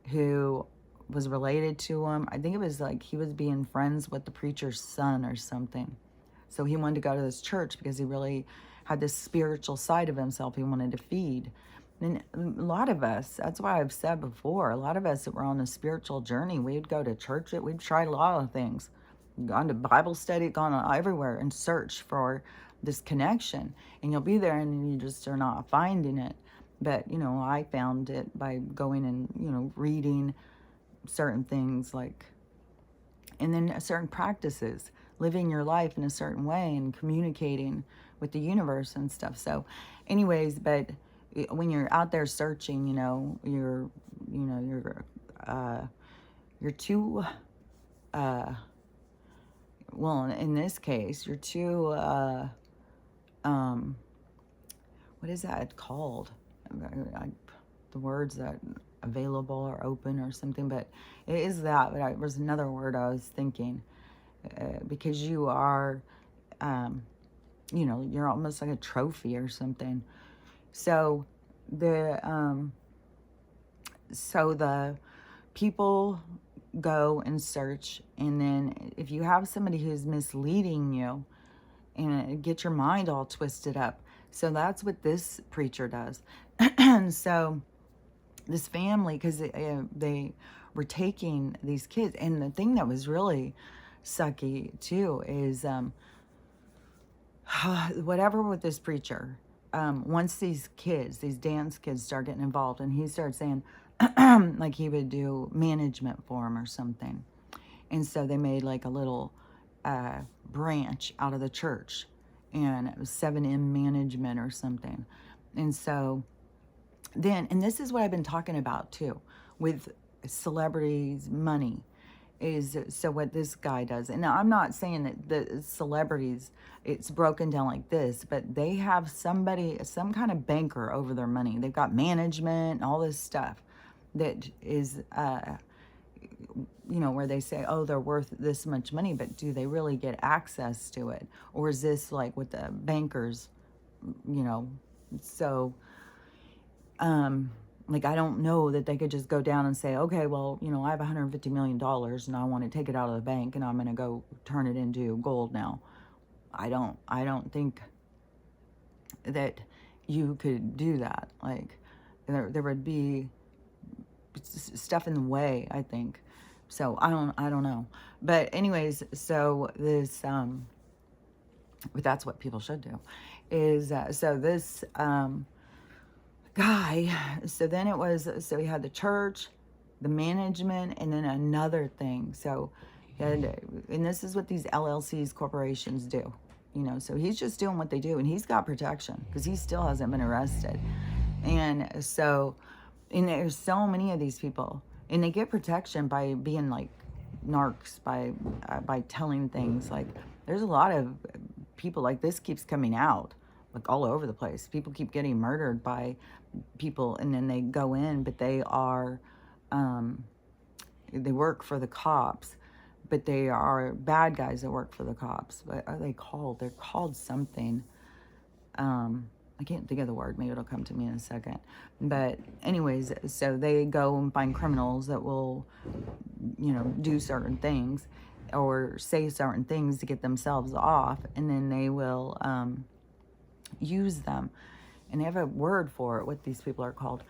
who was related to him. I think it was like he was being friends with the preacher's son or something. So he wanted to go to this church because he really had this spiritual side of himself he wanted to feed. And a lot of us, that's why I've said before, a lot of us that were on a spiritual journey, we'd go to church, we'd tried a lot of things, gone to Bible study, gone everywhere and search for this connection. And you'll be there and you just are not finding it. But, I found it by going and, reading certain things and then certain practices, living your life in a certain way and communicating with the universe and stuff. So anyways, but when you're out there searching, you're too, well, in this case, you're too, what is that called? The words that available or open or something, but it is that. But there was another word I was thinking, because you are, you're almost like a trophy or something. So the people go and search, and then if you have somebody who's misleading you, and get your mind all twisted up. So that's what this preacher does. And so this family, because they were taking these kids, and the thing that was really sucky too is whatever with this preacher, once these dance kids start getting involved, and he started saying like he would do management for them or something. And so they made like a little branch out of the church, and it was 7M management or something. And so then, and this is what I've been talking about too with celebrities' money, is so what this guy does. And now I'm not saying that the celebrities, it's broken down like this, but they have some kind of banker over their money. They've got management and all this stuff that is, where they say, oh, they're worth this much money, but do they really get access to it? Or is this like with the bankers, so, I don't know that they could just go down and say, okay, well, I have $150 million and I want to take it out of the bank and I'm going to go turn it into gold now. I don't think that you could do that. Like there would be stuff in the way, I think. So I don't know. But anyways, so this, but that's what people should do is, so this, guy, so then it was, so he had the church, the management, and then another thing. So he had, and this is what these LLCs, corporations do, so he's just doing what they do, and he's got protection because he still hasn't been arrested. And so, and there's so many of these people, and they get protection by being like narcs, by telling things. Like there's a lot of people like this keeps coming out like all over the place. People keep getting murdered by people, and then they go in, but they are, they work for the cops, but they are bad guys that work for the cops. What are they called? They're called something. I can't think of the word. Maybe it'll come to me in a second. But anyways, so they go and find criminals that will, do certain things or say certain things to get themselves off, and then they will use them. And they have a word for it, what these people are called.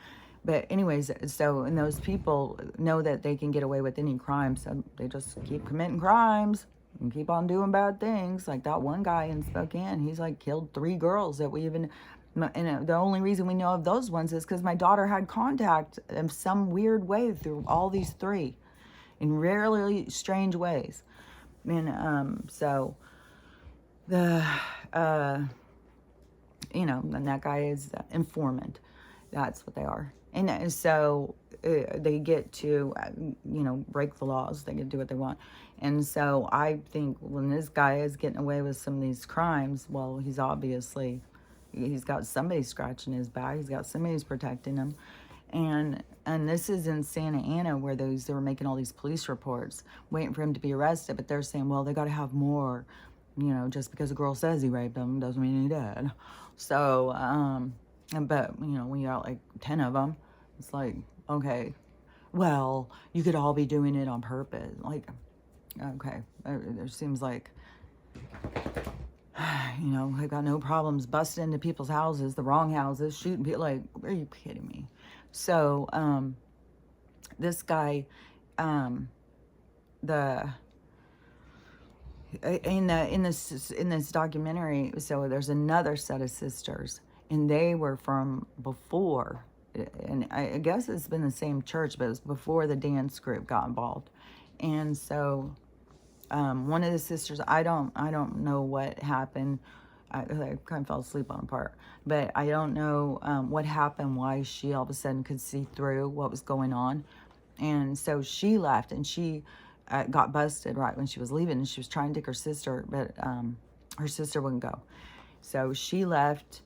But anyways, so, and those people know that they can get away with any crime, so they just keep committing crimes and keep on doing bad things. Like that one guy in Spokane, he's like killed 3 girls that we even, and the only reason we know of those ones is because my daughter had contact in some weird way through all these 3 in rarely strange ways. And so the and that guy is informant. That's what they are. And so they get to, break the laws. They get to do what they want. And so I think when this guy is getting away with some of these crimes, well, he's got somebody scratching his back. He's got somebody who's protecting him. And this is in Santa Ana where they were making all these police reports, waiting for him to be arrested. But they're saying, well, they got to have more. Just because a girl says he raped him doesn't mean he did. So, but, when you got like 10 of them, it's like, okay, well, you could all be doing it on purpose. Like, okay, there seems like, they've got no problems busting into people's houses, the wrong houses, shooting people. Like, are you kidding me? So, this guy, in this documentary, so there's another set of sisters, and they were from before, and I guess it's been the same church, but it was before the dance group got involved. And so one of the sisters, I don't know what happened. I kind of fell asleep on a part, but I don't know what happened, why she all of a sudden could see through what was going on. And so she left, and she got busted right when she was leaving, and she was trying to take her sister, but her sister wouldn't go. So she left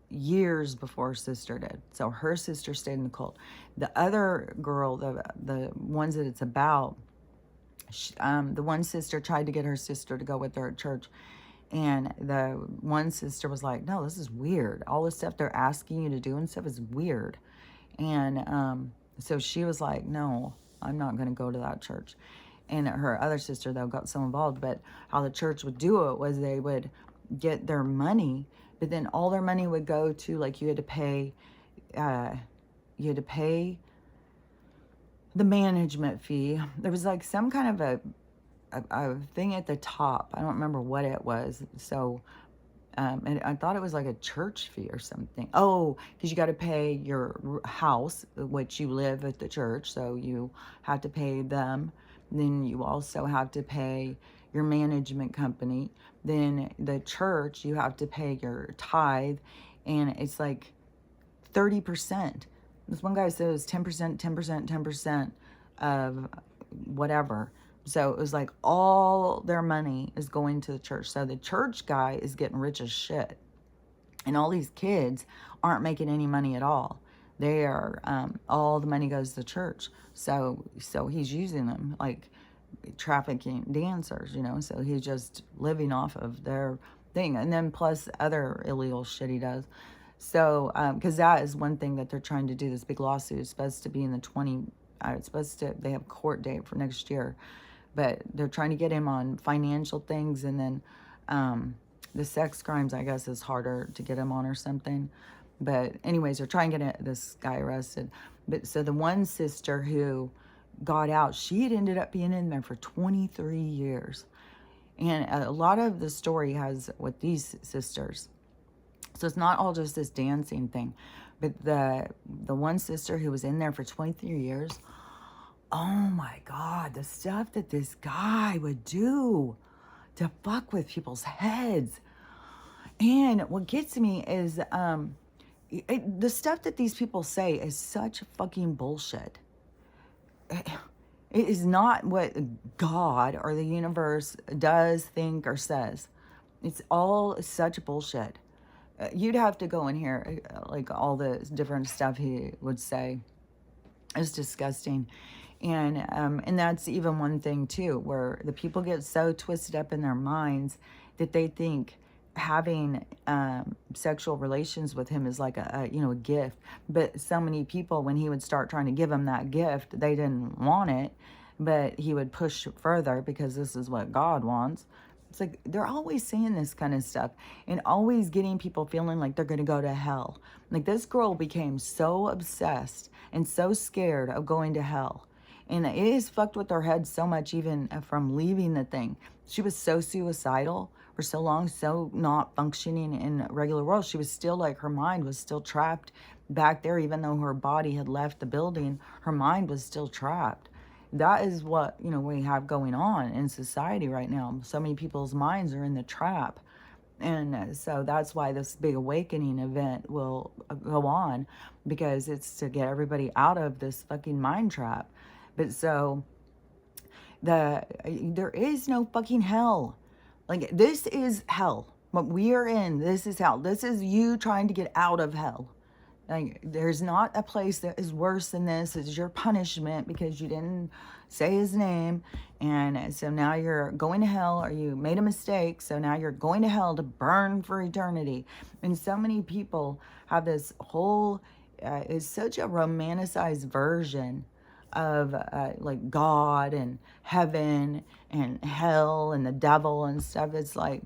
years before her sister did. So her sister stayed in the cult. The other girl, the ones that it's about, the one sister tried to get her sister to go with her at church, and the one sister was like, no, this is weird. All the stuff they're asking you to do and stuff is weird. And so she was like, no, I'm not going to go to that church. And her other sister, though, got so involved. But how the church would do it was they would get their money, but then all their money would go to, like, you had to pay the management fee. There was like some kind of a thing at the top. I don't remember what it was. So, and I thought it was like a church fee or something. Oh, because you got to pay your house, which you live at the church, so you have to pay them. Then you also have to pay your management company. Then the church, you have to pay your tithe, and it's like 30%. This one guy said it was 10%, 10%, 10% of whatever. So it was like all their money is going to the church. So the church guy is getting rich as shit. And all these kids aren't making any money at all. They are, all the money goes to the church. So he's using them like trafficking dancers, so he's just living off of their thing. And then plus other illegal shit he does. So, because that is one thing that they're trying to do, this big lawsuit is supposed to be in they have court date for next year, but they're trying to get him on financial things, and then the sex crimes, I guess, is harder to get him on or something. But anyways, they're trying to get this guy arrested. But so the one sister who got out, she had ended up being in there for 23 years. And a lot of the story has with these sisters. So it's not all just this dancing thing. But the one sister who was in there for 23 years, oh my God, the stuff that this guy would do to fuck with people's heads. And what gets me is the stuff that these people say is such fucking bullshit. It is not what God or the universe does, think, or says. It's all such bullshit. You'd have to go in here, like all the different stuff he would say is disgusting. And that's even one thing too, where the people get so twisted up in their minds that they think having sexual relations with him is like a gift. But so many people, when he would start trying to give them that gift, they didn't want it, but he would push further because this is what God wants. It's like they're always saying this kind of stuff and always getting people feeling like they're going to go to hell. Like this girl became so obsessed and so scared of going to hell. And it has fucked with her head so much, even from leaving the thing. She was so suicidal for so long, so not functioning in regular world. She was still like, her mind was still trapped back there, even though her body had left the building, her mind was still trapped. That is what, we have going on in society right now. So many people's minds are in the trap. And so that's why this big awakening event will go on, because it's to get everybody out of this fucking mind trap. But so there is no fucking hell. Like, this is hell. What we are in, this is hell. This is you trying to get out of hell. Like, there's not a place that is worse than this. It's your punishment because you didn't say his name. And so now you're going to hell, or you made a mistake. So now you're going to hell to burn for eternity. And so many people have this whole, it's such a romanticized version of like God and heaven and hell and the devil and stuff. It's like,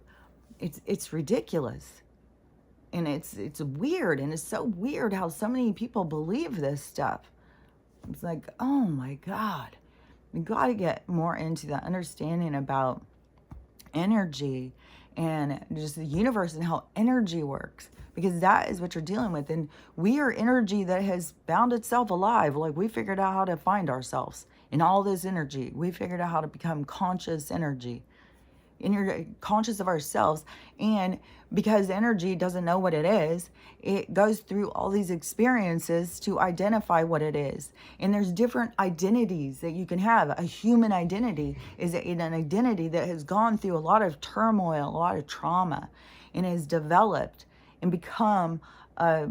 it's ridiculous. And it's weird, and it's so weird how so many people believe this stuff. It's like, oh my God. We got to get more into the understanding about energy and just the universe and how energy works, because that is what you're dealing with. And we are energy that has bound itself alive. Like, we figured out how to find ourselves in all this energy. We figured out how to become conscious energy. And you're conscious of ourselves. And because energy doesn't know what it is, it goes through all these experiences to identify what it is. And there's different identities that you can have. A human identity is an identity that has gone through a lot of turmoil, a lot of trauma, and has developed and become a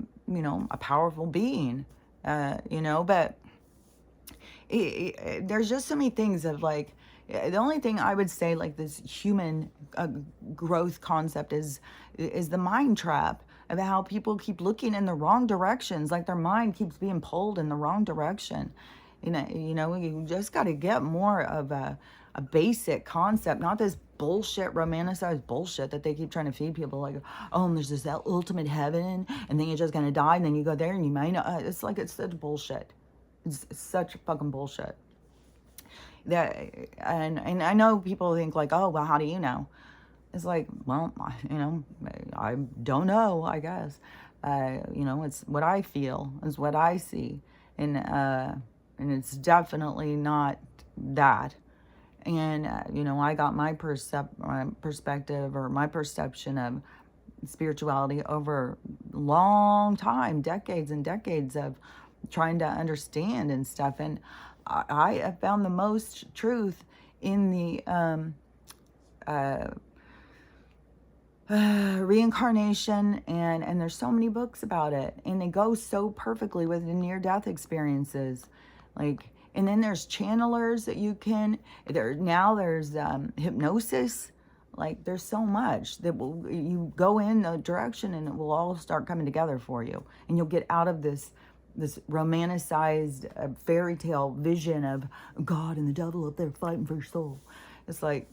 powerful being, but there's just so many things of like, the only thing I would say, like, this human growth concept is the mind trap of how people keep looking in the wrong directions. Like, their mind keeps being pulled in the wrong direction. You just got to get more of a basic concept, not this bullshit, romanticized bullshit that they keep trying to feed people. Like, oh, and there's this ultimate heaven, and then you're just going to die, and then you go there, and you might not. It's like, it's such bullshit. It's such fucking bullshit. That, and I know people think like, oh, well, how do you know? It's like, well, I don't know, I guess. It's what I feel, it's what I see, and it's definitely not that. And I got my perspective, or my perception of spirituality over a long time, decades and decades of trying to understand and stuff. And I have found the most truth in the reincarnation, and there's so many books about it, and they go so perfectly with the near-death experiences. Like, and then there's channelers that you can, there's hypnosis. Like, there's so much that you go in the direction, and it will all start coming together for you, and you'll get out of this romanticized fairy tale vision of God and the devil up there fighting for your soul. It's like,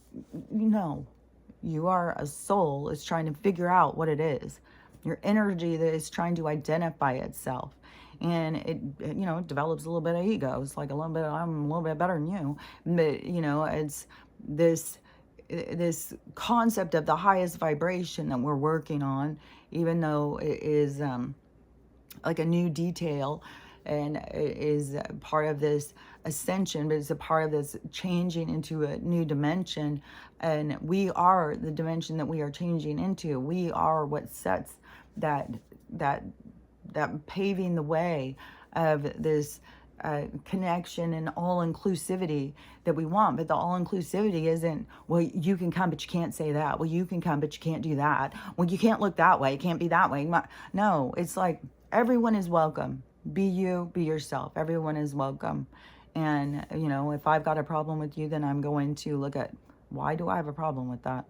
you are a soul that's trying to figure out what it is. Your energy that is trying to identify itself. And it develops a little bit of ego. It's like I'm a little bit better than you. But, it's this concept of the highest vibration that we're working on, even though it is like a new detail, and it is part of this ascension, but it's a part of this changing into a new dimension. And we are the dimension that we are changing into. We are what sets that paving the way of this connection and all-inclusivity that we want. But the all-inclusivity isn't, well, you can come, but you can't say that. Well, you can come, but you can't do that. Well, you can't look that way. It can't be that way. No, it's like, everyone is welcome. Be you, be yourself. Everyone is welcome. And, if I've got a problem with you, then I'm going to look at, why do I have a problem with that?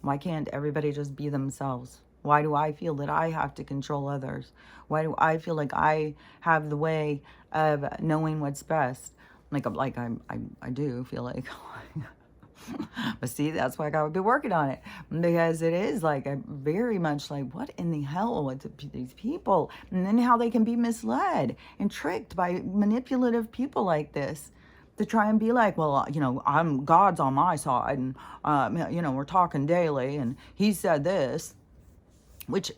Why can't everybody just be themselves? Why do I feel that I have to control others? Why do I feel like I have the way of knowing what's best? I do feel like But see, that's why I gotta be working on it, because it is like a very much like, what in the hell with these people, and then how they can be misled and tricked by manipulative people like this to try and be like, well, I'm God's on my side, and we're talking daily, and he said this, which,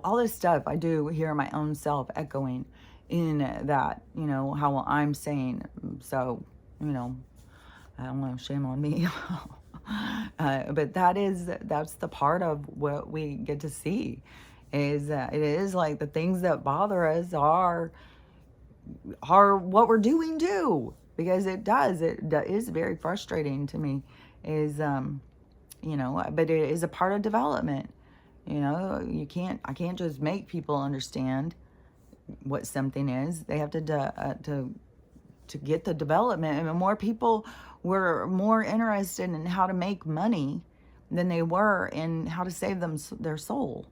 all this stuff I do hear my own self echoing in that, how I'm saying. So, I don't know, shame on me. But that's the part of what we get to see, is that it is like the things that bother us are what we're doing too, because it is very frustrating to me, is but it is a part of development. I can't just make people understand what something is. They have to get the development. And more people were more interested in how to make money than they were in how to save their soul.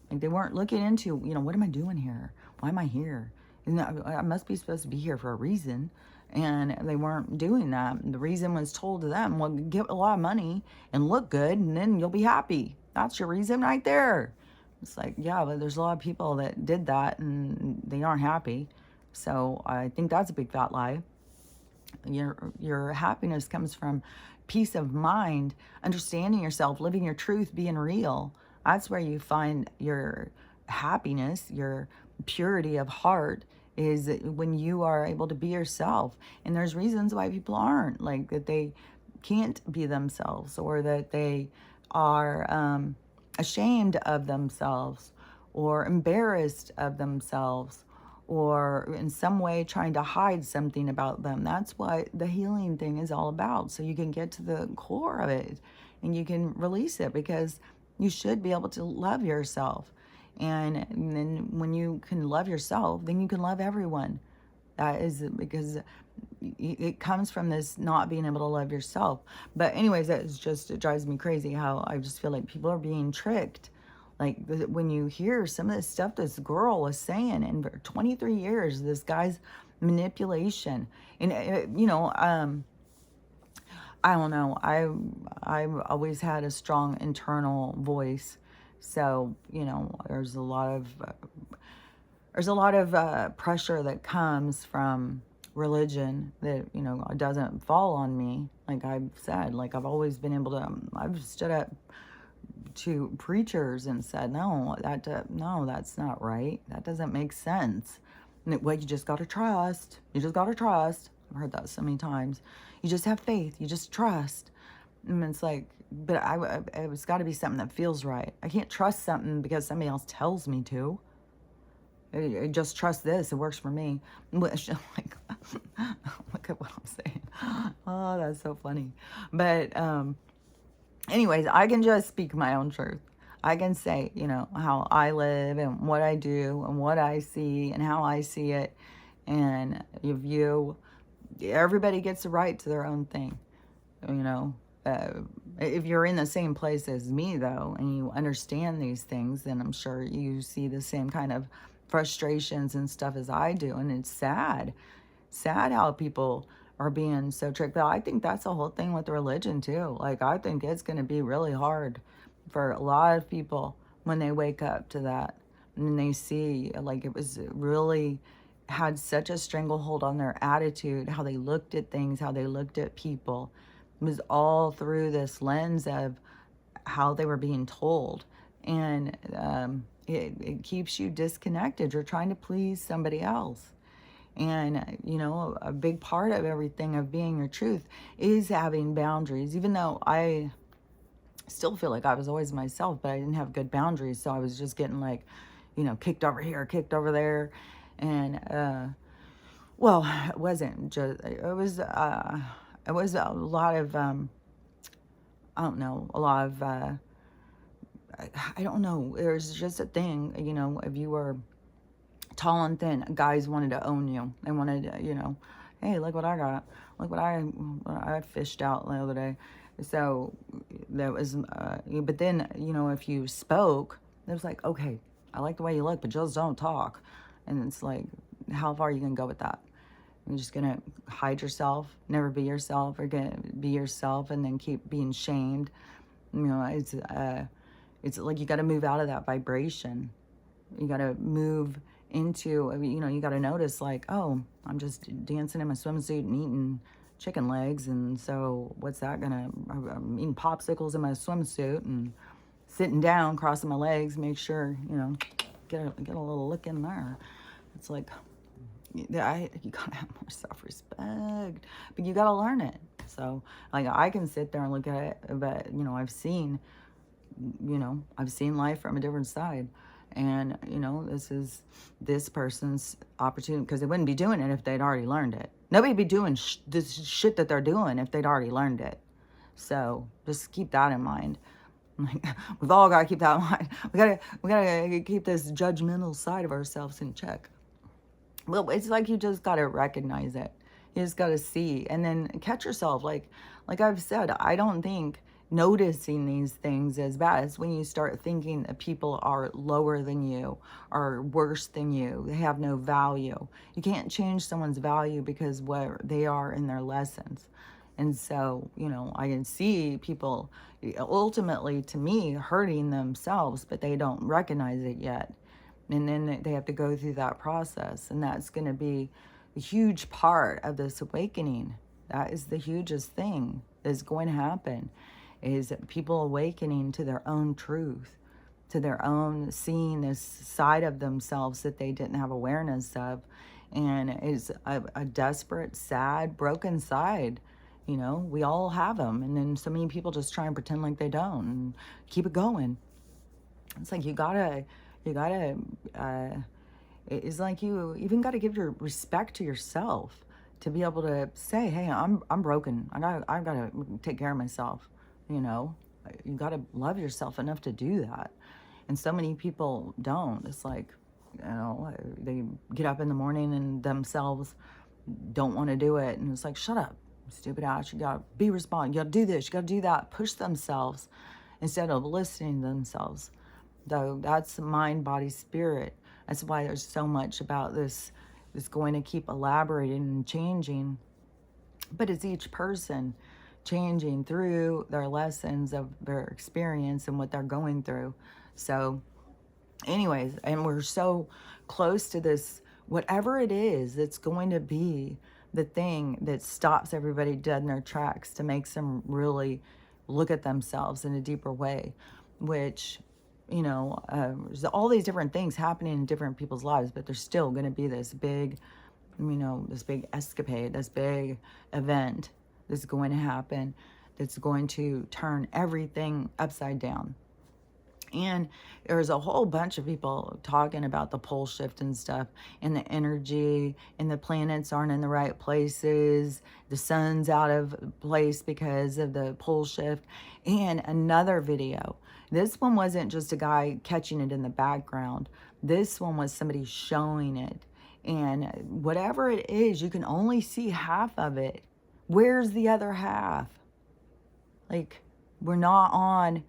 Like, they weren't looking into, what am I doing here? Why am I here? And I must be supposed to be here for a reason. And they weren't doing that. The reason was told to them, well, get a lot of money and look good, and then you'll be happy. That's your reason right there. It's like, yeah, but there's a lot of people that did that and they aren't happy. So I think that's a big fat lie. Your happiness comes from peace of mind, understanding yourself, living your truth, being real. That's where you find your happiness, your purity of heart, is when you are able to be yourself. And there's reasons why people aren't, like that they can't be themselves, or that they are ashamed of themselves, or embarrassed of themselves, or in some way trying to hide something about them. That's what the healing thing is all about. So you can get to the core of it and you can release it, because you should be able to love yourself. And then when you can love yourself, then you can love everyone. That is because it comes from this not being able to love yourself. But anyways, it drives me crazy how I just feel like people are being tricked. Like, when you hear some of the stuff this girl was saying, and for 23 years, this guy's manipulation, and I don't know. I've always had a strong internal voice, so there's a lot of pressure that comes from religion that doesn't fall on me. Like I've said, like I've always been able to. I've stood up to preachers and said, no, that's not right. That doesn't make sense. And well, you just got to trust. You just got to trust. I've heard that so many times. You just have faith. You just trust. And it's like, but it's got to be something that feels right. I can't trust something because somebody else tells me to. I just trust this. It works for me. Like, look at what I'm saying. Oh, that's so funny. But anyways, I can just speak my own truth. I can say, how I live and what I do and what I see and how I see it. And everybody gets the right to their own thing. If you're in the same place as me, though, and you understand these things, then I'm sure you see the same kind of frustrations and stuff as I do. And it's sad how people are being so tricked. But I think that's the whole thing with religion too. Like, I think it's going to be really hard for a lot of people when they wake up to that and they see, like, it was really had such a stranglehold on their attitude, how they looked at things, how they looked at people. It was all through this lens of how they were being told. And it keeps you disconnected. You're trying to please somebody else. And, a big part of everything of being your truth is having boundaries, even though I still feel like I was always myself, but I didn't have good boundaries. So I was just getting like, kicked over here, kicked over there. And, well, it wasn't just, it was a lot of, I don't know, a lot of, I don't know. There's just a thing, if you were tall and thin, guys wanted to own you. They wanted to, hey, look what I got. Look what I fished out the other day. So that was, but then, if you spoke, it was like, okay, I like the way you look, but just don't talk. And it's like, how far are you going to go with that? You're just gonna hide yourself, never be yourself, or gonna be yourself and then keep being shamed. You know, it's like you got to move out of that vibration. You got to move into, you know, you got to notice like, oh, I'm just dancing in my swimsuit and eating chicken legs, and so what's that gonna? I'm eating popsicles in my swimsuit and sitting down, crossing my legs, make sure, you know, get a little look in there. It's like, you gotta have more self-respect, but you gotta learn it. So like I can sit there and look at it, but you know, I've seen life from a different side. And, you know, this is this person's opportunity, because they wouldn't be doing it if they'd already learned it. Nobody'd be doing this shit that they're doing if they'd already learned it. So just keep that in mind. Like, we've all got to keep that in mind. We gotta keep this judgmental side of ourselves in check. Well, it's like you just got to recognize it. You just got to see and then catch yourself. Like I've said, I don't think noticing these things as bad. It's when you start thinking that people are lower than you, are worse than you, they have no value. You can't change someone's value because where they are in their lessons. And so, you know, I can see people ultimately, to me, hurting themselves, but they don't recognize it yet. And then they have to go through that process. And that's going to be a huge part of this awakening. That is the hugest thing that's going to happen, is people awakening to their own truth, to their own seeing this side of themselves that they didn't have awareness of. And it's a desperate, sad, broken side. You know, we all have them. And then so many people just try and pretend like they don't and keep it going. It's like you gotta, it's like you even gotta give your respect to yourself to be able to say, hey, I'm broken. I gotta take care of myself. You know, you gotta love yourself enough to do that. And so many people don't. It's like, you know, they get up in the morning and themselves don't want to do it. And it's like, shut up, stupid ass. You gotta be responsible. You gotta do this. You gotta do that. Push themselves instead of listening to themselves. Though that's mind, body, spirit. That's why there's so much about this is going to keep elaborating and changing. But it's each person changing through their lessons of their experience and what they're going through. So anyways, and we're so close to this, whatever it is that's going to be the thing that stops everybody dead in their tracks, to makes them really look at themselves in a deeper way, which, you know, there's all these different things happening in different people's lives, but there's still going to be this big, you know, this big escapade, this big event that's going to happen, that's going to turn everything upside down. And there's a whole bunch of people talking about the pole shift and stuff, and the energy, and the planets aren't in the right places, the sun's out of place because of the pole shift. And another video, this one wasn't just a guy catching it in the background, this one was somebody showing it. And whatever it is, you can only see half of it. Where's the other half? Like, we're not on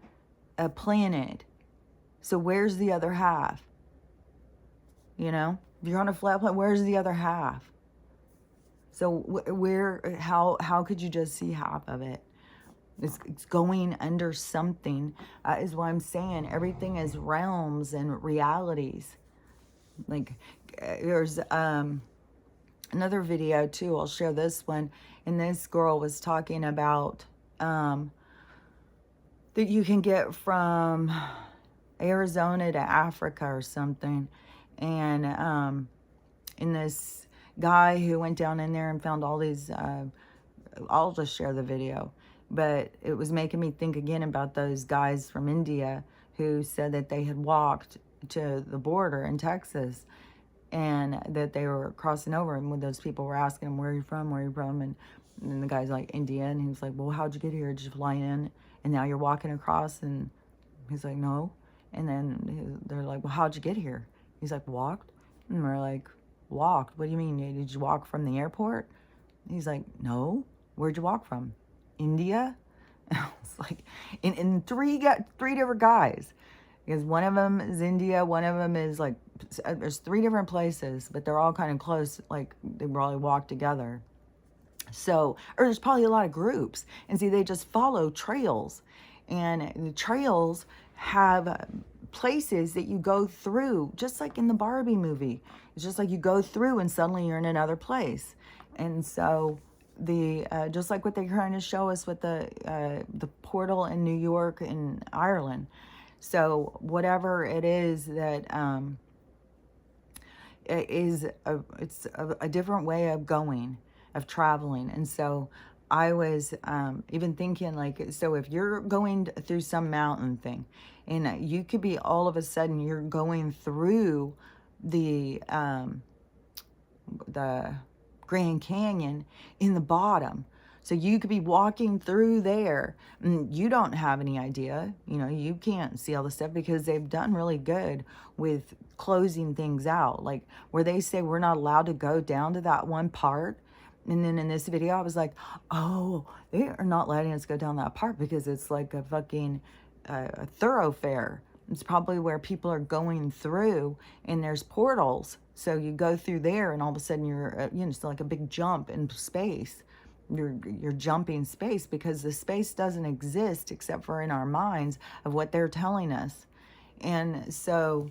a planet. So where's the other half? You know, if you're on a flat planet, where's the other half? So how could you just see half of it? It's going under something. Is what I'm saying. Everything is realms and realities. Like, there's another video too. I'll share this one. And this girl was talking about that you can get from Arizona to Africa or something. And in this guy who went down in there and found all these, I'll just share the video, but it was making me think again about those guys from India who said that they had walked to the border in Texas, and that they were crossing over, and when those people were asking him, where are you from, and the guy's like, India, and he was like, well, how'd you get here? Did you fly in and now you're walking across? And he's like, no. And then they're like, well, how'd you get here? He's like, walked. And we're like, walked? What do you mean? Did you walk from the airport? He's like, no. Where'd you walk from? India? And I was like, in three different guys. Because one of them is India, one of them is like there's 3 different places, but they're all kind of close, like they probably walk together. So, or there's probably a lot of groups. And see, they just follow trails. And the trails have places that you go through, just like in the Barbie movie. It's just like you go through and suddenly you're in another place. And so, just like what they're trying to show us with the portal in New York and Ireland. So whatever it is that it's a different way of going, of traveling. And so I was even thinking, like, so if you're going through some mountain thing, and you could be all of a sudden you're going through the Grand Canyon in the bottom. So you could be walking through there and you don't have any idea, you can't see all the stuff because they've done really good with closing things out. Like where they say we're not allowed to go down to that one part. And then in this video, I was like, oh, they are not letting us go down that part because it's like a fucking a thoroughfare. It's probably where people are going through and there's portals. So you go through there and all of a sudden you're, it's like a big jump in space. You're jumping space because the space doesn't exist except for in our minds of what they're telling us. And so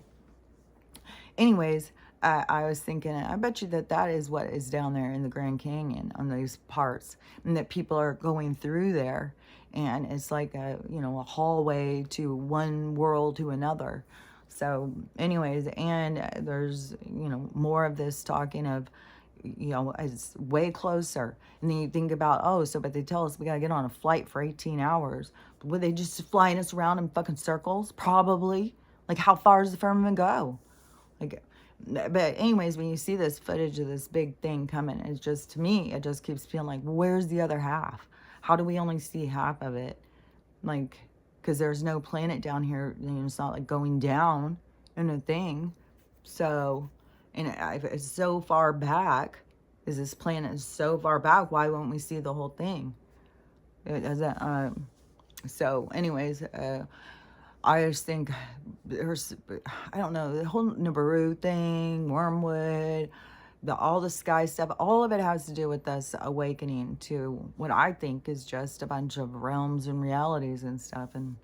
anyways, I was thinking, I bet you that is what is down there in the Grand Canyon on these parts, and that people are going through there, and it's like a hallway to one world to another. So anyways, and there's more of this talking of it's way closer. And then you think about, but they tell us we gotta get on a flight for 18 hours. Would they just flying us around in fucking circles? Probably. Like, how far does the firmament go? Like, but anyways, when you see this footage of this big thing coming, it's just, to me, it just keeps feeling like, where's the other half? How do we only see half of it? Like, because there's no planet down here, it's not like going down in a thing. So, and if it's so far back, this planet is so far back, why won't we see the whole thing? It doesn't, so anyways, I just think there's, I don't know, the whole Nibiru thing, Wormwood, all the sky stuff, all of it has to do with us awakening to what I think is just a bunch of realms and realities and stuff, and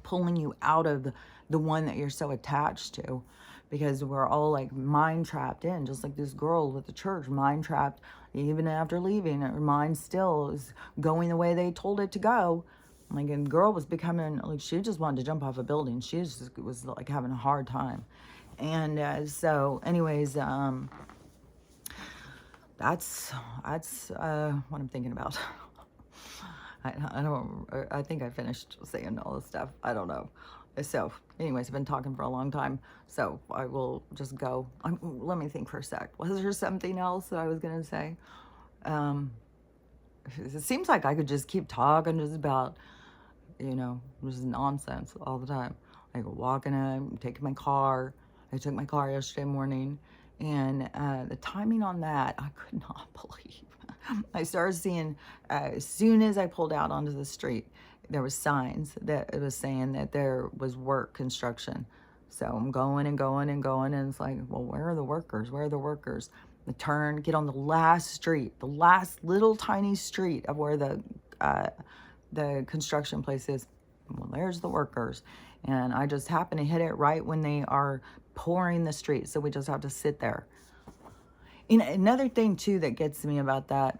pulling you out of the one that you're so attached to, because we're all like mind trapped in, just like this girl with the church, mind trapped even after leaving. Her mind still is going the way they told it to go. Like, and the girl was becoming, like, she just wanted to jump off a building. She was like having a hard time. And so anyways, that's what I'm thinking about. I think I finished saying all this stuff. I don't know. So anyways, I've been talking for a long time, so I will just go. Let me think for a sec. Was there something else that I was going to say? It seems like I could just keep talking just about, just nonsense all the time. Like walking in, taking my car. I took my car yesterday morning, and the timing on that, I could not believe. I started seeing, as soon as I pulled out onto the street, there was signs that it was saying that there was work, construction. So I'm going and going and going, and it's like, well, where are the workers? Where are the workers? I turn, get on the last street, the last little tiny street of where the construction place is. Well, there's the workers. And I just happen to hit it right when they are pouring the street. So we just have to sit there. And another thing, too, that gets me about that,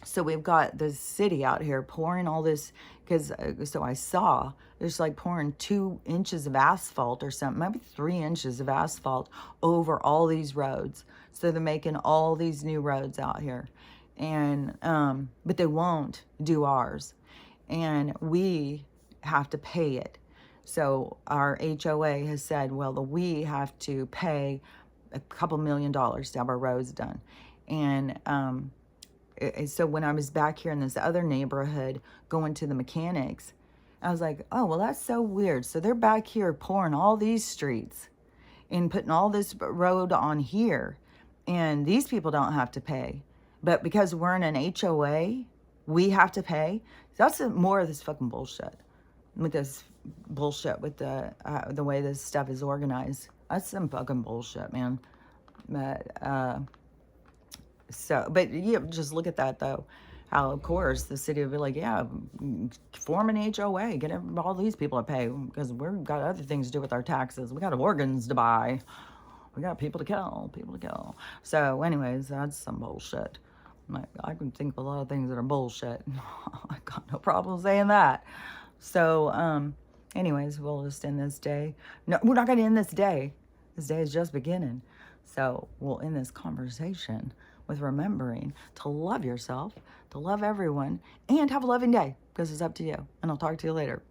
so we've got the city out here pouring all this, because so I saw there's like pouring 2 inches of asphalt or something, maybe 3 inches of asphalt over all these roads. So they're making all these new roads out here, and but they won't do ours, and we have to pay it. So our HOA has said, well, we have to pay a couple $1 million to have our roads done. And so when I was back here in this other neighborhood going to the mechanics, I was like, oh, well, that's so weird. So they're back here pouring all these streets and putting all this road on here, and these people don't have to pay. But because we're in an HOA, we have to pay. That's more of this fucking bullshit. With this bullshit with the way this stuff is organized. That's some fucking bullshit, man. But, but you just look at that though. How, of course, the city would be like, yeah, form an HOA, get all these people to pay because we've got other things to do with our taxes. We got organs to buy. We got people to kill. So, anyways, that's some bullshit. I can think of a lot of things that are bullshit. I got no problem saying that. So, anyways, we'll just end this day. No, we're not going to end this day. This day is just beginning. So, we'll end this conversation with remembering to love yourself, to love everyone, and have a loving day because it's up to you. And I'll talk to you later.